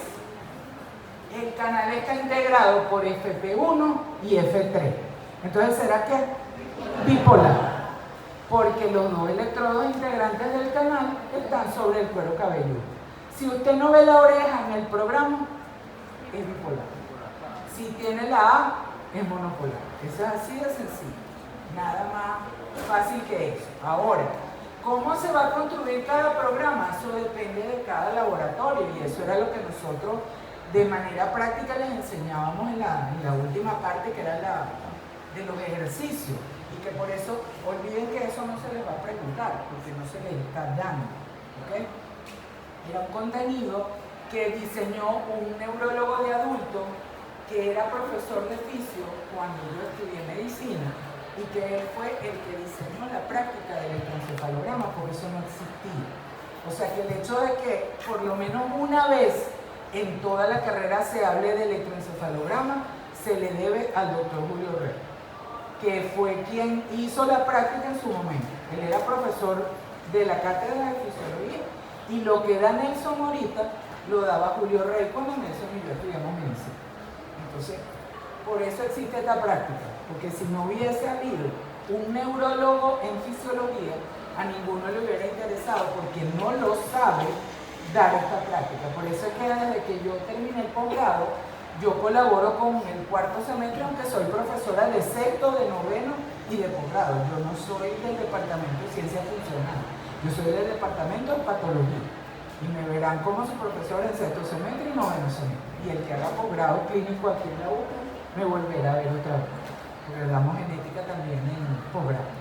el canal está integrado por FP1 y F3. Entonces, ¿será que bipolar? Porque los dos electrodos integrantes del canal están sobre el cuero cabelludo. Si usted no ve la oreja en el programa, es bipolar. Si tiene la A, es monopolar. Eso es así de sencillo. Nada más fácil que eso. Ahora, ¿cómo se va a construir cada programa? Eso depende de cada laboratorio y eso era lo que nosotros de manera práctica les enseñábamos en la última parte, que era la de los ejercicios. Y que por eso, olviden que eso no se les va a preguntar, porque no se les está dando. ¿Okay? Era un contenido que diseñó un neurólogo de adulto que era profesor de fisio cuando yo estudié medicina y que él fue el que diseñó la práctica del electroencefalograma, porque eso no existía. O sea que el hecho de que por lo menos una vez en toda la carrera se hable de electroencefalograma se le debe al doctor Julio Rey, que fue quien hizo la práctica en su momento. Él era profesor de la cátedra de fisiología y lo que da Nelson ahorita lo daba Julio Rey cuando Nelson y yo estudiamos medicina. Entonces, por eso existe esta práctica, porque si no hubiese habido un neurólogo en fisiología, a ninguno le hubiera interesado, porque no lo sabe dar esta práctica. Por eso es que desde que yo terminé el posgrado, yo colaboro con el cuarto semestre, aunque soy profesora de sexto, de noveno y de posgrado. Yo no soy del departamento de ciencia funcional, yo soy del departamento de patología. Y me verán como su profesor en sexto semestre y noveno semestre. Y el que haga posgrado clínico aquí en la UCA, me volverá a ver otra vez. Porque damos genética también en posgrado.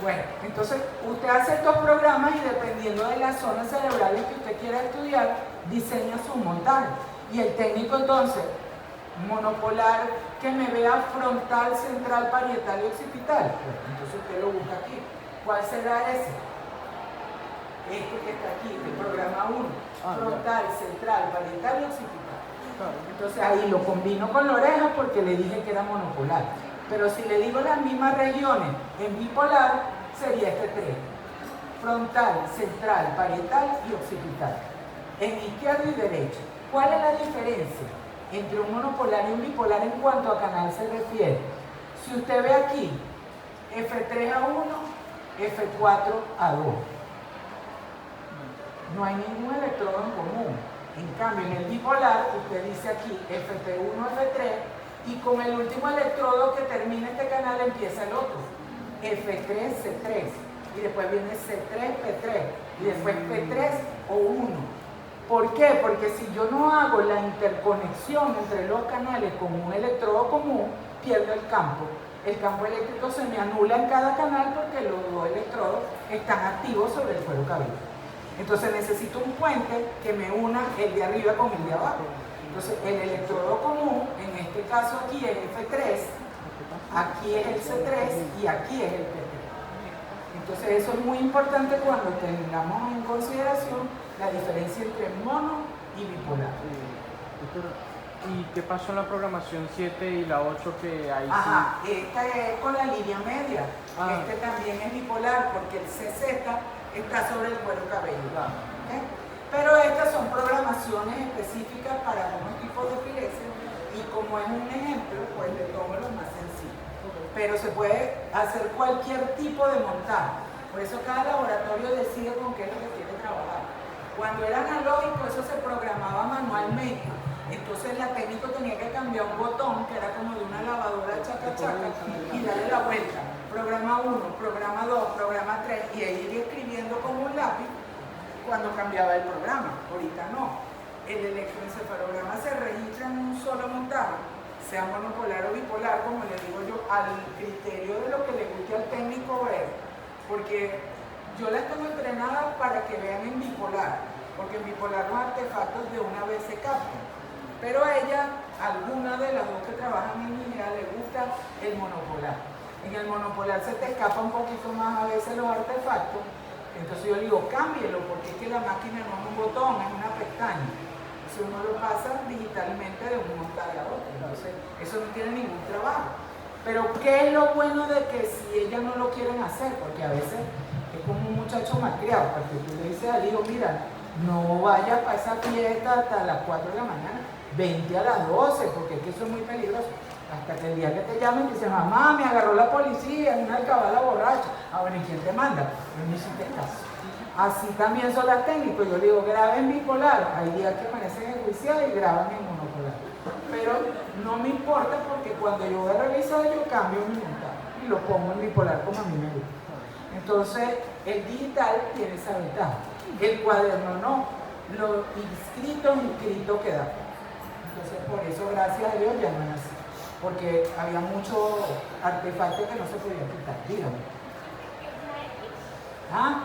Bueno, entonces usted hace estos programas y dependiendo de las zonas cerebrales que usted quiera estudiar, diseña su montaje. Y el técnico entonces, monopolar, que me vea frontal, central, parietal y occipital. Bueno, entonces usted lo busca aquí. ¿Cuál será ese? Este que está aquí, el programa 1. Frontal, central, parietal y occipital. Entonces ahí lo combino con la oreja porque le dije que era monopolar. Pero si le digo las mismas regiones en bipolar, sería este 3. Frontal, central, parietal y occipital. En izquierdo y derecho. ¿Cuál es la diferencia entre un monopolar y un bipolar en cuanto a canal se refiere? Si usted ve aquí, F3 a 1, F4 a 2. No hay ningún electrodo en común. En cambio, en el bipolar, usted dice aquí F1, F3, y con el último electrodo que termina este canal empieza el otro. F3, C3, y después viene C3, P3, y después P3 o 1. ¿Por qué? Porque si yo no hago la interconexión entre los canales con un electrodo común, pierdo el campo. El campo eléctrico se me anula en cada canal porque los dos electrodos están activos sobre el cuero cabelludo. Entonces necesito un puente que me una el de arriba con el de abajo. Entonces el electrodo común, en este caso aquí es F3, aquí es el C3 y aquí es el P3. Entonces eso es muy importante cuando tengamos en consideración la diferencia entre mono y bipolar. ¿Y qué pasó en la programación 7 y la 8 que hay? Ajá, esta es con la línea media. Este también es bipolar porque el CZ está sobre el cuero cabelludo. ¿Okay? Pero estas son programaciones específicas para algunos tipos de epilepsia y como es un ejemplo, pues le tomo lo más sencillo. Pero se puede hacer cualquier tipo de montaje. Por eso cada laboratorio decide con qué es lo que quiere trabajar. Cuando era analógico, eso se programaba manualmente. Entonces la técnico tenía que cambiar un botón que era como de una lavadora chaca chaca y darle la vuelta. Programa 1, programa 2, programa 3 y ahí ir escribiendo con un lápiz cuando cambiaba el programa. Ahorita no. El electroencefalograma se registra en un solo montaje, sea monopolar o bipolar, como le digo yo, al criterio de lo que le guste al técnico ver. Porque yo las tengo entrenadas para que vean en bipolar, porque en bipolar los artefactos de una vez se captan. Pero a ella, alguna de las dos que trabajan en línea, le gusta el monopolar. En el monopolar se te escapa un poquito más a veces los artefactos, entonces yo le digo, cámbielo, porque es que la máquina no es un botón, es una pestaña. Si uno lo pasa digitalmente de un montaje a otro, entonces eso no tiene ningún trabajo. Pero ¿qué es lo bueno de que si ellas no lo quieren hacer? Porque a veces es como un muchacho malcriado, porque tú le dices al hijo, mira, no vayas para esa fiesta hasta las 4 de la mañana, 20 a las 12, porque es que eso es muy peligroso. Hasta que el día que te llamen y dicen, mamá, me agarró la policía en una alcabala borracha. Ah, bueno, ¿y quién te manda? Yo no hiciste caso. Así también son las técnicas. Yo digo, graben bipolar. Hay días que amanecen enjuiciados y graban en monopolar. Pero no me importa porque cuando yo voy a revisar, yo cambio mi montaje y lo pongo en bipolar como a mí me gusta. Entonces, el digital tiene esa ventaja. El cuaderno no. Lo inscrito queda. Entonces, por eso, gracias a Dios, ya no es así. Porque había muchos artefactos que no se podían quitar. Dígame. ¿Ah?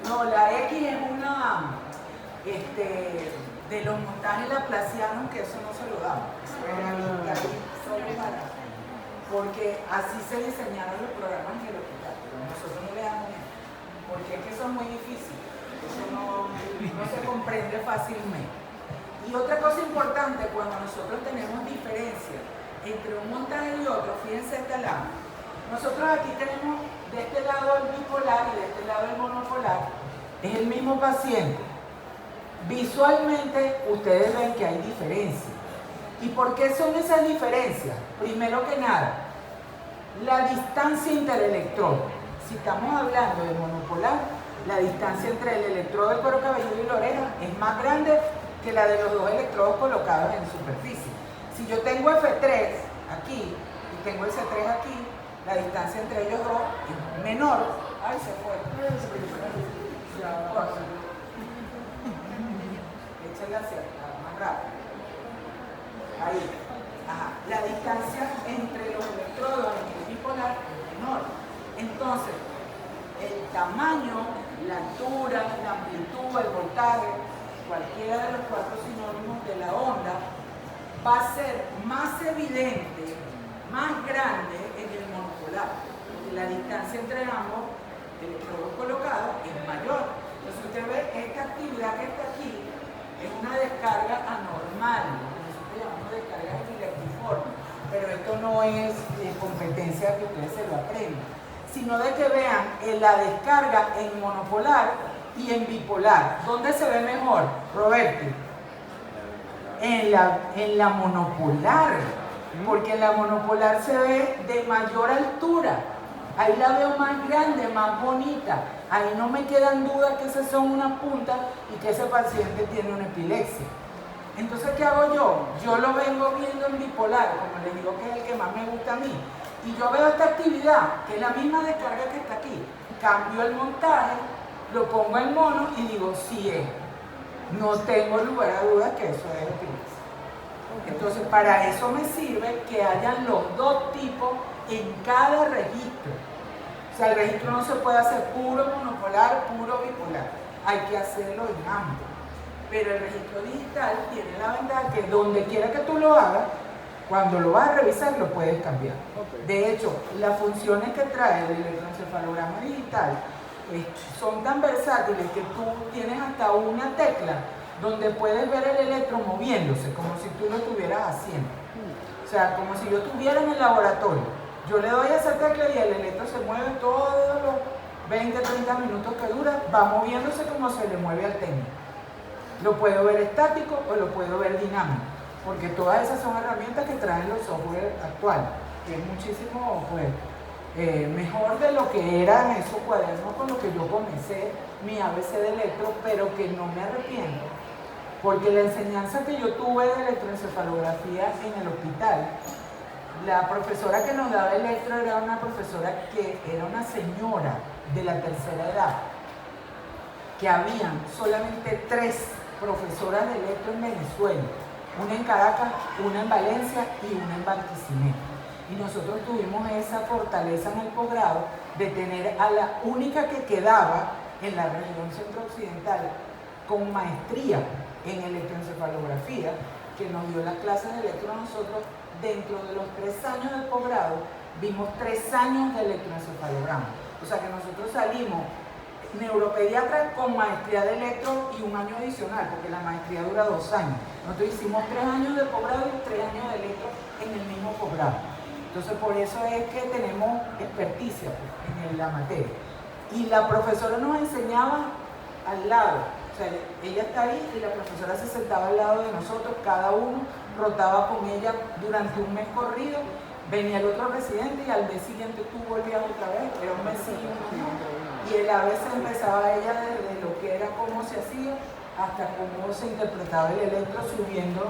No, la X es una de los montajes laplacianos, que eso no se lo damos. Eso era solo para. Porque así se diseñaron los programas en el hospital, pero nosotros no le damos eso. Porque es que eso es muy difícil. Eso no se comprende fácilmente. Y otra cosa importante, cuando nosotros tenemos diferencia entre un montaje y otro, fíjense este lado. Nosotros aquí tenemos de este lado el bipolar y de este lado el monopolar. Es el mismo paciente. Visualmente ustedes ven que hay diferencia. ¿Y por qué son esas diferencias? Primero que nada, la distancia interelectrodo. Si estamos hablando de monopolar, la distancia entre el electrodo del cuero cabelludo y la oreja es más grande que la de los dos electrodos colocados en superficie. Si yo tengo F3 aquí y tengo ese 3 aquí, la distancia entre ellos dos es menor. Ay, se fue. Échale hacia más rápido. Ahí. Ajá. La distancia entre los electrodos en el bipolar es menor. Entonces, el tamaño, la altura, la amplitud, el voltaje, cualquiera de los 4 sinónimos de la onda, va a ser más evidente, más grande en el monopolar, porque la distancia entre ambos electrodos colocados es mayor. Entonces usted ve esta actividad que está aquí es una descarga anormal, lo que nosotros llamamos descarga epileptiforme, pero esto no es competencia que ustedes se lo aprendan, sino de que vean la descarga en monopolar y en bipolar. ¿Dónde se ve mejor, Roberto? En la monopolar, porque en la monopolar se ve de mayor altura. Ahí la veo más grande, más bonita. Ahí no me quedan dudas que esas son unas puntas y que ese paciente tiene una epilepsia. Entonces, ¿qué hago yo? Yo lo vengo viendo en bipolar, como les digo que es el que más me gusta a mí. Y yo veo esta actividad, que es la misma descarga que está aquí. Cambio el montaje, lo pongo en mono y digo, sí es. No tengo lugar a dudas que eso es epilepsia. Entonces, para eso me sirve que hayan los dos tipos en cada registro. O sea, el registro no se puede hacer puro monopolar, puro bipolar. Hay que hacerlo en ambos. Pero el registro digital tiene la ventaja que donde quiera que tú lo hagas, cuando lo vas a revisar, lo puedes cambiar. Okay. De hecho, las funciones que trae el electroencefalograma digital son tan versátiles que tú tienes hasta una tecla donde puedes ver el electro moviéndose, como si tú lo estuvieras haciendo. O sea, como si yo estuviera en el laboratorio. Yo le doy a esa tecla y el electro se mueve todos los 20, 30 minutos que dura, va moviéndose como se le mueve al técnico. Lo puedo ver estático o lo puedo ver dinámico, porque todas esas son herramientas que traen los software actuales, que es muchísimo mejor de lo que eran esos cuadernos con los que yo comencé mi ABC de electro, pero que no me arrepiento, porque la enseñanza que yo tuve de electroencefalografía en el hospital, la profesora que nos daba electro era una profesora que era una señora de la tercera edad, que habían solamente 3 profesoras de electro en Venezuela, una en Caracas, una en Valencia y una en Barquisimeto. Y nosotros tuvimos esa fortaleza en el posgrado de tener a la única que quedaba en la región centro-occidental con maestría en electroencefalografía, que nos dio las clases de electro a nosotros, dentro de los 3 años del posgrado, vimos 3 años de electroencefalograma. O sea que nosotros salimos neuropediatra con maestría de electro y un año adicional, porque la maestría dura 2 años. Nosotros hicimos 3 años de posgrado y 3 años de electro en el mismo posgrado. Entonces por eso es que tenemos experticia en la materia. Y la profesora nos enseñaba al lado, o sea, ella está ahí y la profesora se sentaba al lado de nosotros, cada uno rotaba con ella durante un mes corrido, venía el otro residente y al mes siguiente tú volvías otra vez, era un mes y un mes. Y a veces empezaba ella desde lo que era, cómo se hacía, hasta cómo se interpretaba el electro, subiendo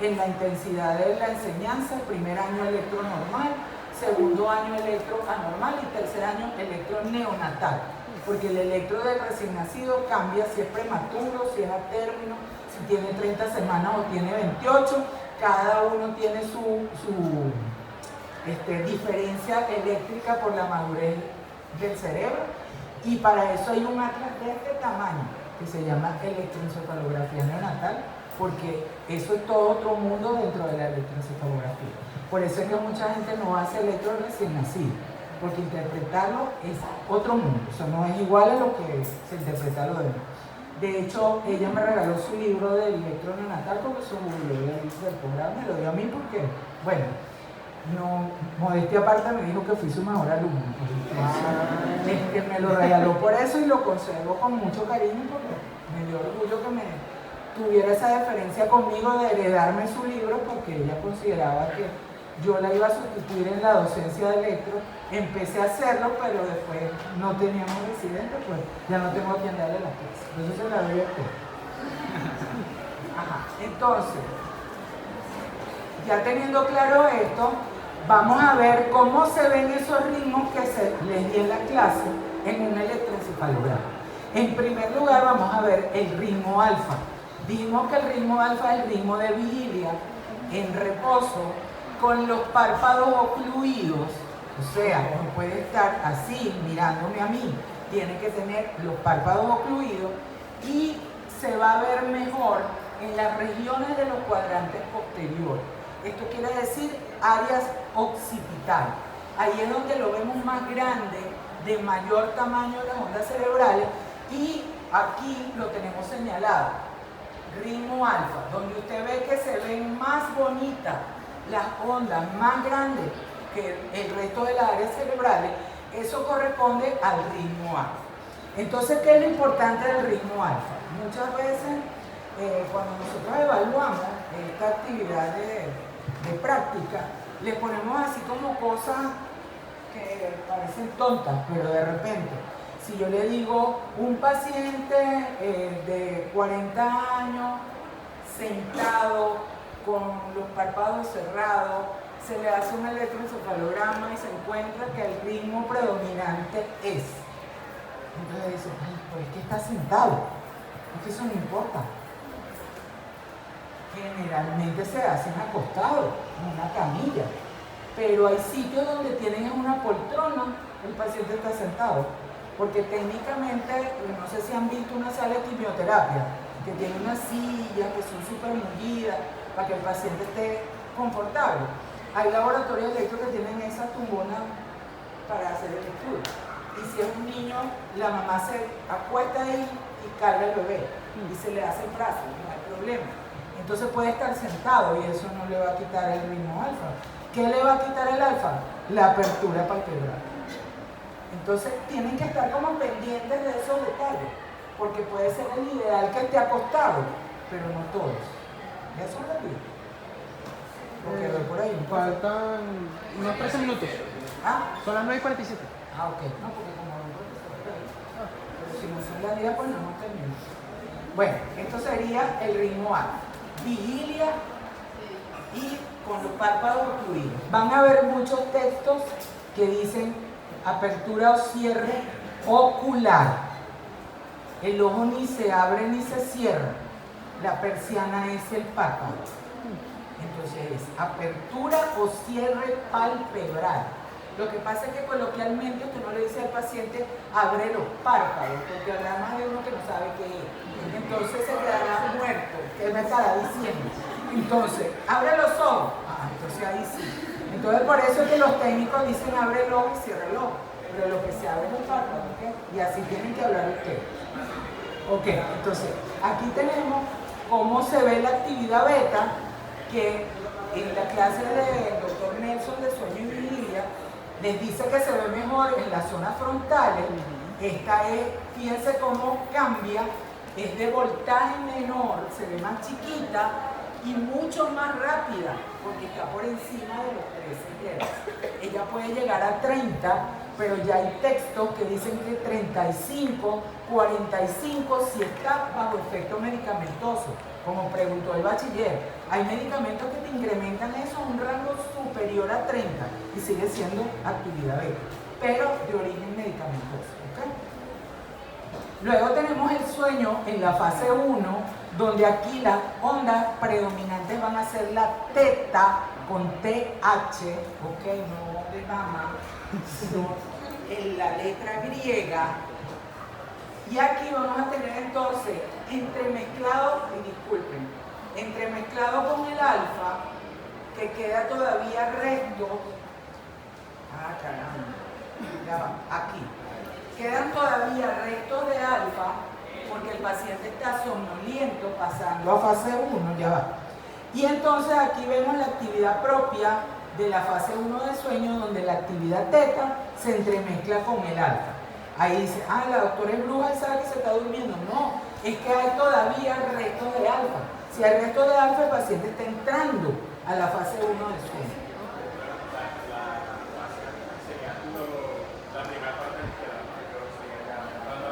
en la intensidad de la enseñanza. Primer año electro normal, segundo año electro anormal y tercer año electro neonatal, porque el electro del recién nacido cambia si es prematuro, si es a término, si tiene 30 semanas o tiene 28, cada uno tiene su diferencia eléctrica por la madurez del cerebro, y para eso hay un atlas de este tamaño que se llama electroencefalografía neonatal, porque eso es todo otro mundo dentro de la electroencefalografía. Por eso es que mucha gente no hace electro recién nacido, porque interpretarlo es otro mundo, eso no es igual a lo que se interpreta lo demás. De hecho, ella me regaló su libro del electro neonatal, porque su libro del programa me lo dio a mí porque, bueno, no, modestia aparte me dijo que fui su mejor alumno. Me lo regaló por eso y lo conservo con mucho cariño, porque me dio orgullo que me tuviera esa deferencia conmigo de heredarme su libro, porque ella consideraba que yo la iba a sustituir en la docencia de electro. Empecé a hacerlo, pero después no teníamos residente, pues ya no tengo quien darle la clase. Entonces se la doy a usted. Ajá. Entonces, ya teniendo claro esto, vamos a ver cómo se ven esos ritmos que les di en la clase en un electroencefalograma. En primer lugar, vamos a ver el ritmo alfa. Dijimos que el ritmo alfa es el ritmo de vigilia en reposo, con los párpados ocluidos, o sea, no puede estar así mirándome a mí, tiene que tener los párpados ocluidos y se va a ver mejor en las regiones de los cuadrantes posteriores. Esto quiere decir áreas occipitales. Ahí es donde lo vemos más grande, de mayor tamaño las ondas cerebrales, y aquí lo tenemos señalado, ritmo alfa, donde usted ve que se ven más bonitas las ondas, más grandes que el resto de las áreas cerebrales. Eso corresponde al ritmo alfa. Entonces, ¿qué es lo importante del ritmo alfa? Muchas veces cuando nosotros evaluamos esta actividad de práctica, le ponemos así como cosas que parecen tontas, pero de repente, si yo le digo un paciente de 40 años sentado con los párpados cerrados, se le hace un electroencefalograma y se encuentra que el ritmo predominante es. Entonces dice, ay, pues es que está sentado, es que eso no importa. Generalmente se hacen acostados, en una camilla, pero hay sitios donde tienen una poltrona, el paciente está sentado, porque técnicamente, no sé si han visto una sala de quimioterapia, que tiene unas sillas que son súper mullidas para que el paciente esté confortable. Hay laboratorios de electro que tienen esa tumbona para hacer el estudio. Y si es un niño, la mamá se acuesta ahí y carga el bebé y se le hace el brazo, no hay problema. Entonces puede estar sentado y eso no le va a quitar el ritmo alfa. ¿Qué le va a quitar el alfa? La apertura palpebral. Entonces tienen que estar como pendientes de esos detalles, porque puede ser el ideal que esté acostado, pero no todos. ¿Ya son las 10? Porque voy por ahí. Faltan unos 13 minutos. ¿Ah? Son las 9:47. Ah, ok. No, porque como no creo que se va por ahí. Pero si no son las 10, pues no hemos terminado. Bueno, esto sería el ritmo alfa. Vigilia y con los párpados ocluidos. Van a haber muchos textos que dicen apertura o cierre ocular. El ojo ni se abre ni se cierra. La persiana es el párpado. Entonces es apertura o cierre palpebral. Lo que pasa es que coloquialmente usted no le dice al paciente abre los párpados, porque habrá más de uno que no sabe qué es. Entonces se quedará muerto. ¿Qué me estará diciendo? Entonces, abre los ojos. Entonces ahí sí. Entonces por eso es que los técnicos dicen abre el ojo y cierra el ojo. Pero lo que se abre es el párpado, ¿ok? Y así tienen que hablar ustedes. Ok, entonces aquí tenemos cómo se ve la actividad beta, que en la clase del doctor Nelson de sueño y vigilia les dice que se ve mejor en las zonas frontales. Esta es, fíjense cómo cambia, es de voltaje menor, se ve más chiquita y mucho más rápida, porque está por encima de los 13 Hz. Ella puede llegar a 30, pero ya hay textos que dicen que 35, 45 si está bajo efecto medicamentoso, como preguntó el bachiller. Hay medicamentos que te incrementan eso a un rango superior a 30 y sigue siendo actividad beta, pero de origen medicamentoso. ¿Okay? Luego tenemos el sueño en la fase 1, donde aquí las ondas predominantes van a ser la teta con TH, ¿ok? No de mama, sino en la letra griega. Y aquí vamos a tener entonces entremezclado, y disculpen, entremezclado con el alfa, que queda todavía recto. Caramba, ya va, aquí. Quedan todavía restos de alfa, porque el paciente está somnoliento, pasando a fase 1, ya va. Y entonces aquí vemos la actividad propia de la fase 1 de sueño, donde la actividad teta se entremezcla con el alfa. Ahí dice, la doctora es bruja y sabe que se está durmiendo. No, es que hay todavía restos de alfa. Si hay restos de alfa, el paciente está entrando a la fase 1 de sueño.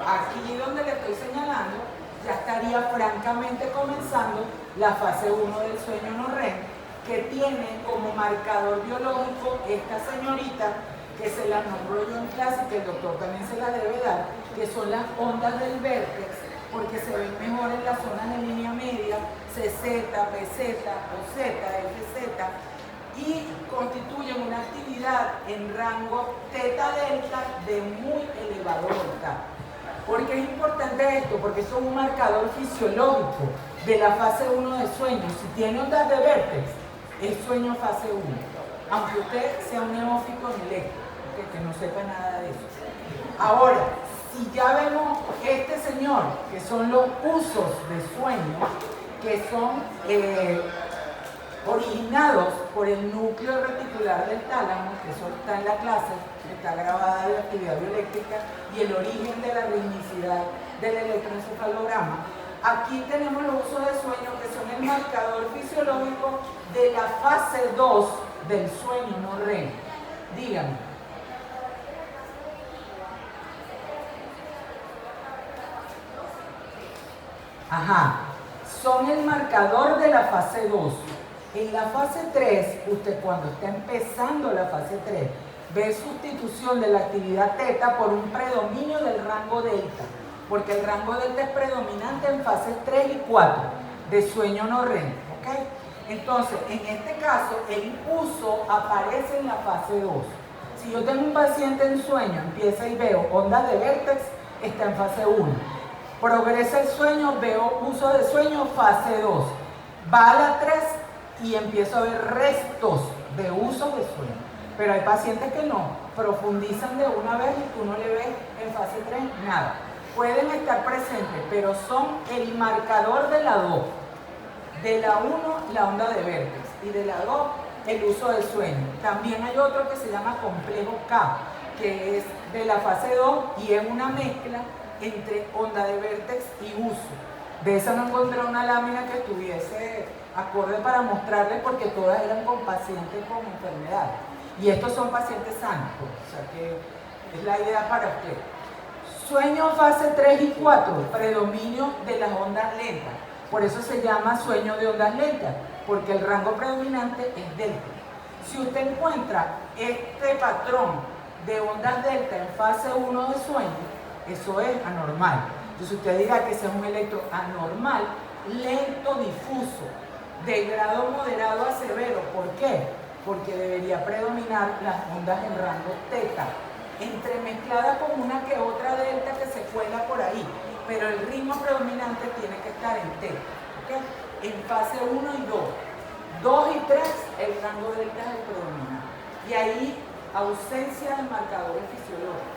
Aquí donde le estoy señalando, ya estaría francamente comenzando la fase 1 del sueño no REM, que tiene como marcador biológico esta señorita, que se la nombro yo en clase, que el doctor también se la debe dar, que son las ondas del vértex, porque se ven mejor en las zonas de línea media, CZ, PZ, OZ, FZ, y constituyen una actividad en rango teta-delta de muy elevado voltaje. ¿Por qué es importante esto? Porque eso es un marcador fisiológico de la fase 1 de sueño. Si tiene ondas de vértex, es sueño fase 1. Aunque usted sea un neófito en electro, que no sepa nada de eso. Ahora, si ya vemos este señor, que son los usos de sueño, que son originados por el núcleo reticular del tálamo, que eso está en la clase, está grabada de actividad bioeléctrica, y el origen de la ritmicidad del electroencefalograma. Aquí tenemos los usos de sueño, que son el marcador fisiológico de la fase 2 del sueño no REM. Díganme. Son el marcador de la fase 2. En la fase 3, usted cuando está empezando la fase 3, ve sustitución de la actividad teta por un predominio del rango delta, porque el rango delta es predominante en fases 3 y 4 de sueño no REM, ¿ok? Entonces, en este caso, el uso aparece en la fase 2. Si yo tengo un paciente en sueño, empieza y veo ondas de vértex, está en fase 1. Progresa el sueño, veo uso de sueño, fase 2. Va a la 3 y empiezo a ver restos de uso de sueño. Pero hay pacientes que no, profundizan de una vez y tú no le ves en fase 3 nada. Pueden estar presentes, pero son el marcador de la 2. De la 1, la onda de vértex, y de la 2, el uso del sueño. También hay otro que se llama complejo K, que es de la fase 2 y es una mezcla entre onda de vértex y uso. De esa no encontré una lámina que estuviese acorde para mostrarles, porque todas eran con pacientes con enfermedad. Y estos son pacientes sanos, o sea que es la idea para usted. Sueño fase 3 y 4, predominio de las ondas lentas. Por eso se llama sueño de ondas lentas, porque el rango predominante es delta. Si usted encuentra este patrón de ondas delta en fase 1 de sueño, eso es anormal. Entonces usted dirá que ese es un electro anormal, lento, difuso, de grado moderado a severo. ¿Por qué? porque debería predominar las ondas en rango teta, entremezclada con una que otra delta que se cuela por ahí, pero el ritmo predominante tiene que estar en teta, ¿okay? En fase 1 y 2. 2 y 3, el rango delta es el predominante. Y ahí, ausencia de marcadores fisiológicos,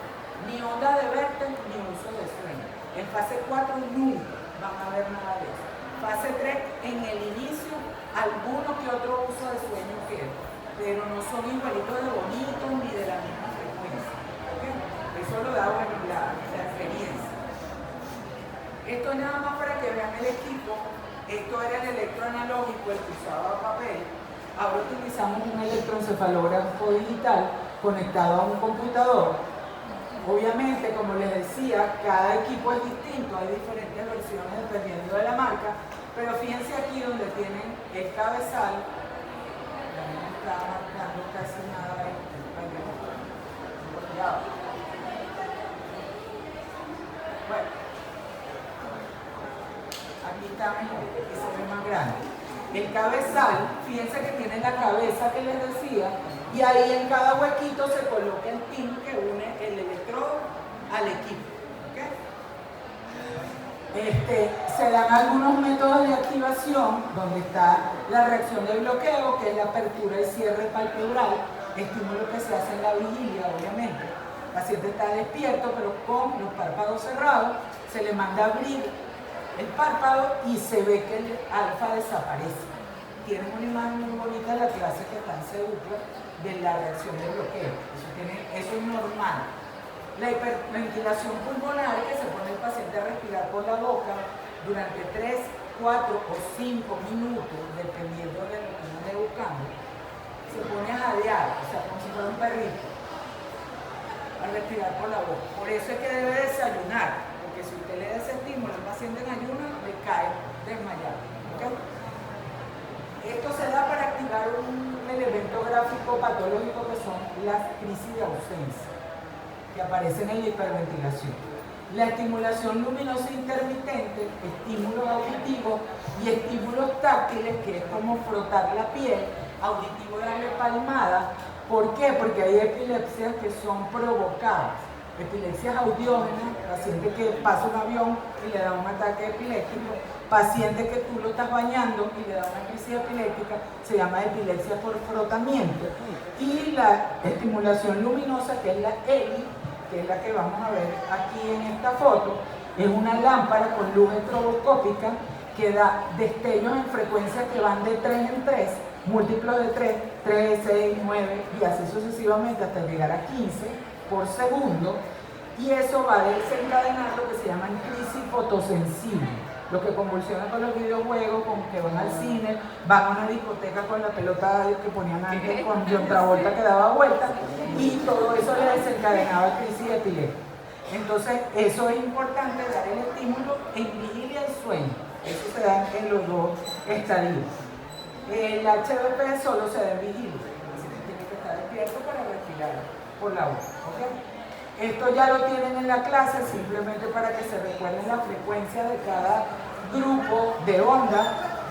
ni onda de Vértex ni uso de sueño. En fase 4 nunca van a ver nada de eso. Fase 3, en el inicio, alguno que otro uso de sueño queda, pero no son igualitos de bonitos ni de la misma frecuencia. ¿Okay? Eso lo da bueno, la experiencia. Esto es nada más para que vean el equipo. Esto era el electroanalógico, el que usaba papel. Ahora utilizamos un electroencefalógrafo digital conectado a un computador. Obviamente, como les decía, cada equipo es distinto, hay diferentes versiones dependiendo de la marca, pero fíjense aquí donde tienen el cabezal, ya no me está marcando casi nada ahí. Bueno, aquí está mejor, aquí se ve más grande. El cabezal, fíjense que tiene la cabeza que les decía, y ahí en cada huequito se coloca el pin que une el electrodo al equipo. ¿Okay? Se dan algunos métodos de activación, donde está la reacción de bloqueo, que es la apertura y cierre palpebral, estímulo que se hace en la vigilia, obviamente. El paciente está despierto, pero con los párpados cerrados, se le manda a abrir el párpado y se ve que el alfa desaparece. Tienen una imagen muy bonita en la clase que está en Ceuta de la reacción de bloqueo. Eso es normal. La hiperventilación pulmonar, que se pone el paciente a respirar por la boca durante 3, 4 o 5 minutos, dependiendo de lo que uno esté buscando, se pone a jadear, o sea, como si fuera un perrito, a respirar por la boca. Por eso es que debe desayunar, porque si usted le da ese estímulo al paciente en ayuno, le cae desmayado. ¿Okay? Esto se da para activar un elemento gráfico patológico que son las crisis de ausencia, que aparecen en la hiperventilación. La estimulación luminosa intermitente, estímulos auditivos y estímulos táctiles, que es como frotar la piel, auditivo darle palmada. ¿Por qué? Porque hay epilepsias que son provocadas. Epilepsias audiógenas, paciente que pasa un avión y le da un ataque epiléptico, paciente que tú lo estás bañando y le da una crisis epiléptica, se llama epilepsia por frotamiento. Y la estimulación luminosa, que es la ELI, que es la que vamos a ver aquí en esta foto, es una lámpara con luz estroboscópica que da destellos en frecuencias que van de 3 en 3, múltiplos de 3, 6, 9 y así sucesivamente hasta llegar a 15 por segundo, y eso va a desencadenar lo que se llaman crisis fotosensibles, lo que convulsiona con los videojuegos, con que van al cine, van a una discoteca con la pelota que ponían antes con John Travolta que daba vueltas, y todo eso le desencadenaba crisis epiléptica. Entonces, eso es importante, dar el estímulo en vigilia y sueño. Eso se da en los dos estadios. El HVP solo se da en vigilia, así que tiene que estar despierto para respirar por la boca. ¿Okay? Esto ya lo tienen en la clase, simplemente para que se recuerden la frecuencia de cada grupo de onda.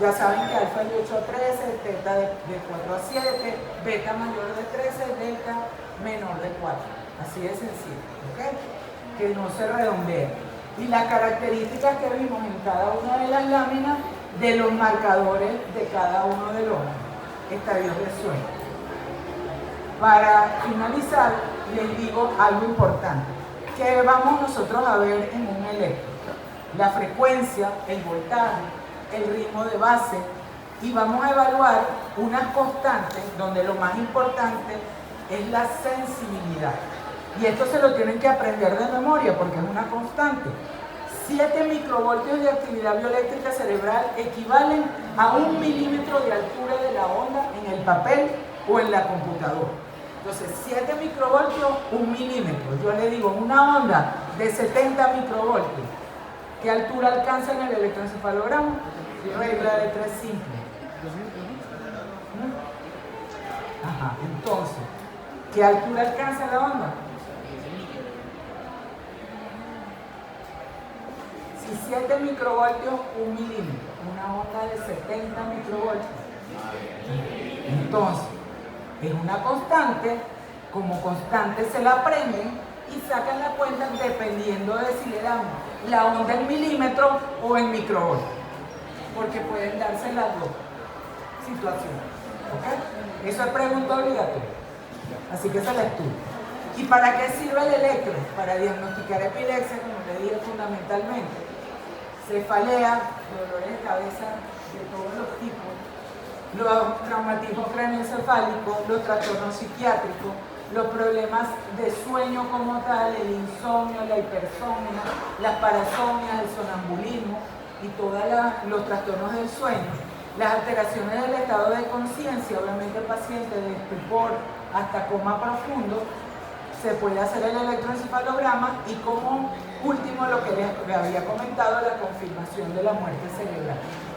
Ya saben que alfa es de 8 a 13, teta de 4 a 7, beta mayor de 13, delta menor de 4. Así de sencillo. ¿Okay? Que no se redondea. Y las características que vimos en cada una de las láminas de los marcadores de cada uno de los estadios de sueño. Para finalizar, les digo algo importante, que vamos nosotros a ver en un electro: la frecuencia, el voltaje, el ritmo de base, y vamos a evaluar unas constantes donde lo más importante es la sensibilidad. Y esto se lo tienen que aprender de memoria porque es una constante. 7 microvoltios de actividad bioeléctrica cerebral equivalen a 1 milímetro de altura de la onda en el papel o en la computadora. Entonces, 7 microvoltios, 1 milímetro. Yo le digo, una onda de 70 microvoltios, ¿qué altura alcanza en el electroencefalograma? Regla de 3 simple. Ajá, entonces, ¿qué altura alcanza la onda? Si 7 microvoltios, 1 milímetro, una onda de 70 microvoltios. Entonces, Es una constante, como constante se la aprenden y sacan la cuenta dependiendo de si le dan la onda en milímetro o en microvolt, porque pueden darse las dos situaciones. ¿Ok? Eso es pregunta obligatoria, así que se la estudia. ¿Y para qué sirve el electro? Para diagnosticar epilepsia, como le dije, fundamentalmente. Cefalea, dolores de cabeza de todos los tipos, los traumatismos craneoencefálicos, los trastornos psiquiátricos, los problemas de sueño como tal, el insomnio, la hipersomnia, las parasomnias, el sonambulismo y todos los trastornos del sueño, las alteraciones del estado de conciencia, obviamente pacientes de estupor hasta coma profundo, se puede hacer el electroencefalograma y como último lo que les había comentado, la confirmación de la muerte cerebral.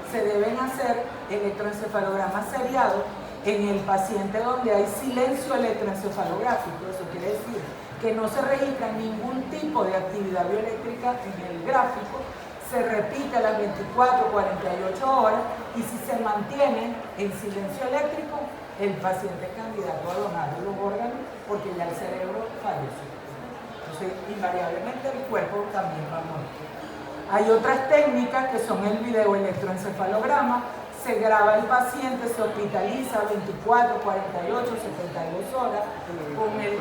Se deben hacer electroencefalogramas seriados en el paciente donde hay silencio electroencefalográfico. Eso quiere decir que no se registra ningún tipo de actividad bioeléctrica en el gráfico, se repite a las 24, 48 horas y si se mantiene en silencio eléctrico, el paciente es candidato a donar los órganos porque ya el cerebro falleció. Entonces, invariablemente el cuerpo también va a morir. Hay otras técnicas que son el videoelectroencefalograma. Se graba el paciente, se hospitaliza 24, 48, 72 horas con el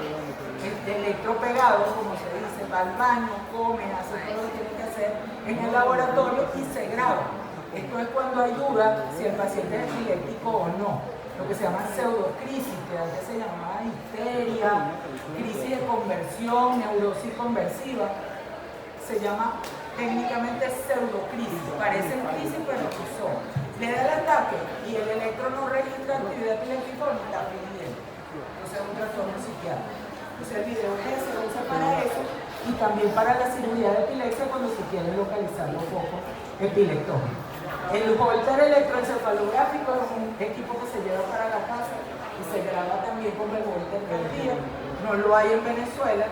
electro pegado, como se dice, va al baño, come, hace todo lo que tiene que hacer en el laboratorio y se graba. Esto es cuando hay duda si el paciente es epiléptico o no. Lo que se llama pseudocrisis, que antes se llamaba histeria, crisis de conversión, neurosis conversiva, se llama técnicamente pseudocrisis. Parecen crisis, pero no son. Le da el ataque y el electro no registra actividad epiléptica, está pidiendo. Entonces es un trastorno psiquiátrico. Entonces el video se usa para eso y también para la cirugía de epilepsia cuando se quiere localizar los focos epileptógenos. El Holter electroencefalográfico es un equipo que se lleva para la casa y se graba también con el Holter del día. No lo hay en Venezuela.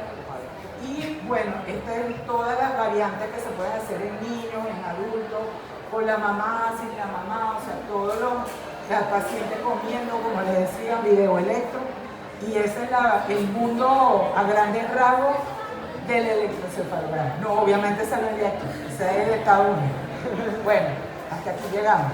Y bueno, estas es todas las variantes que se pueden hacer en niños, en adultos, con la mamá, sin la mamá, o sea, todos los pacientes comiendo, como les decía, videoelectro. Y ese es el mundo a grandes rasgos del electroencefalograma. No, obviamente ese no es de aquí, ese es de Estados Unidos. Bueno, hasta aquí llegamos.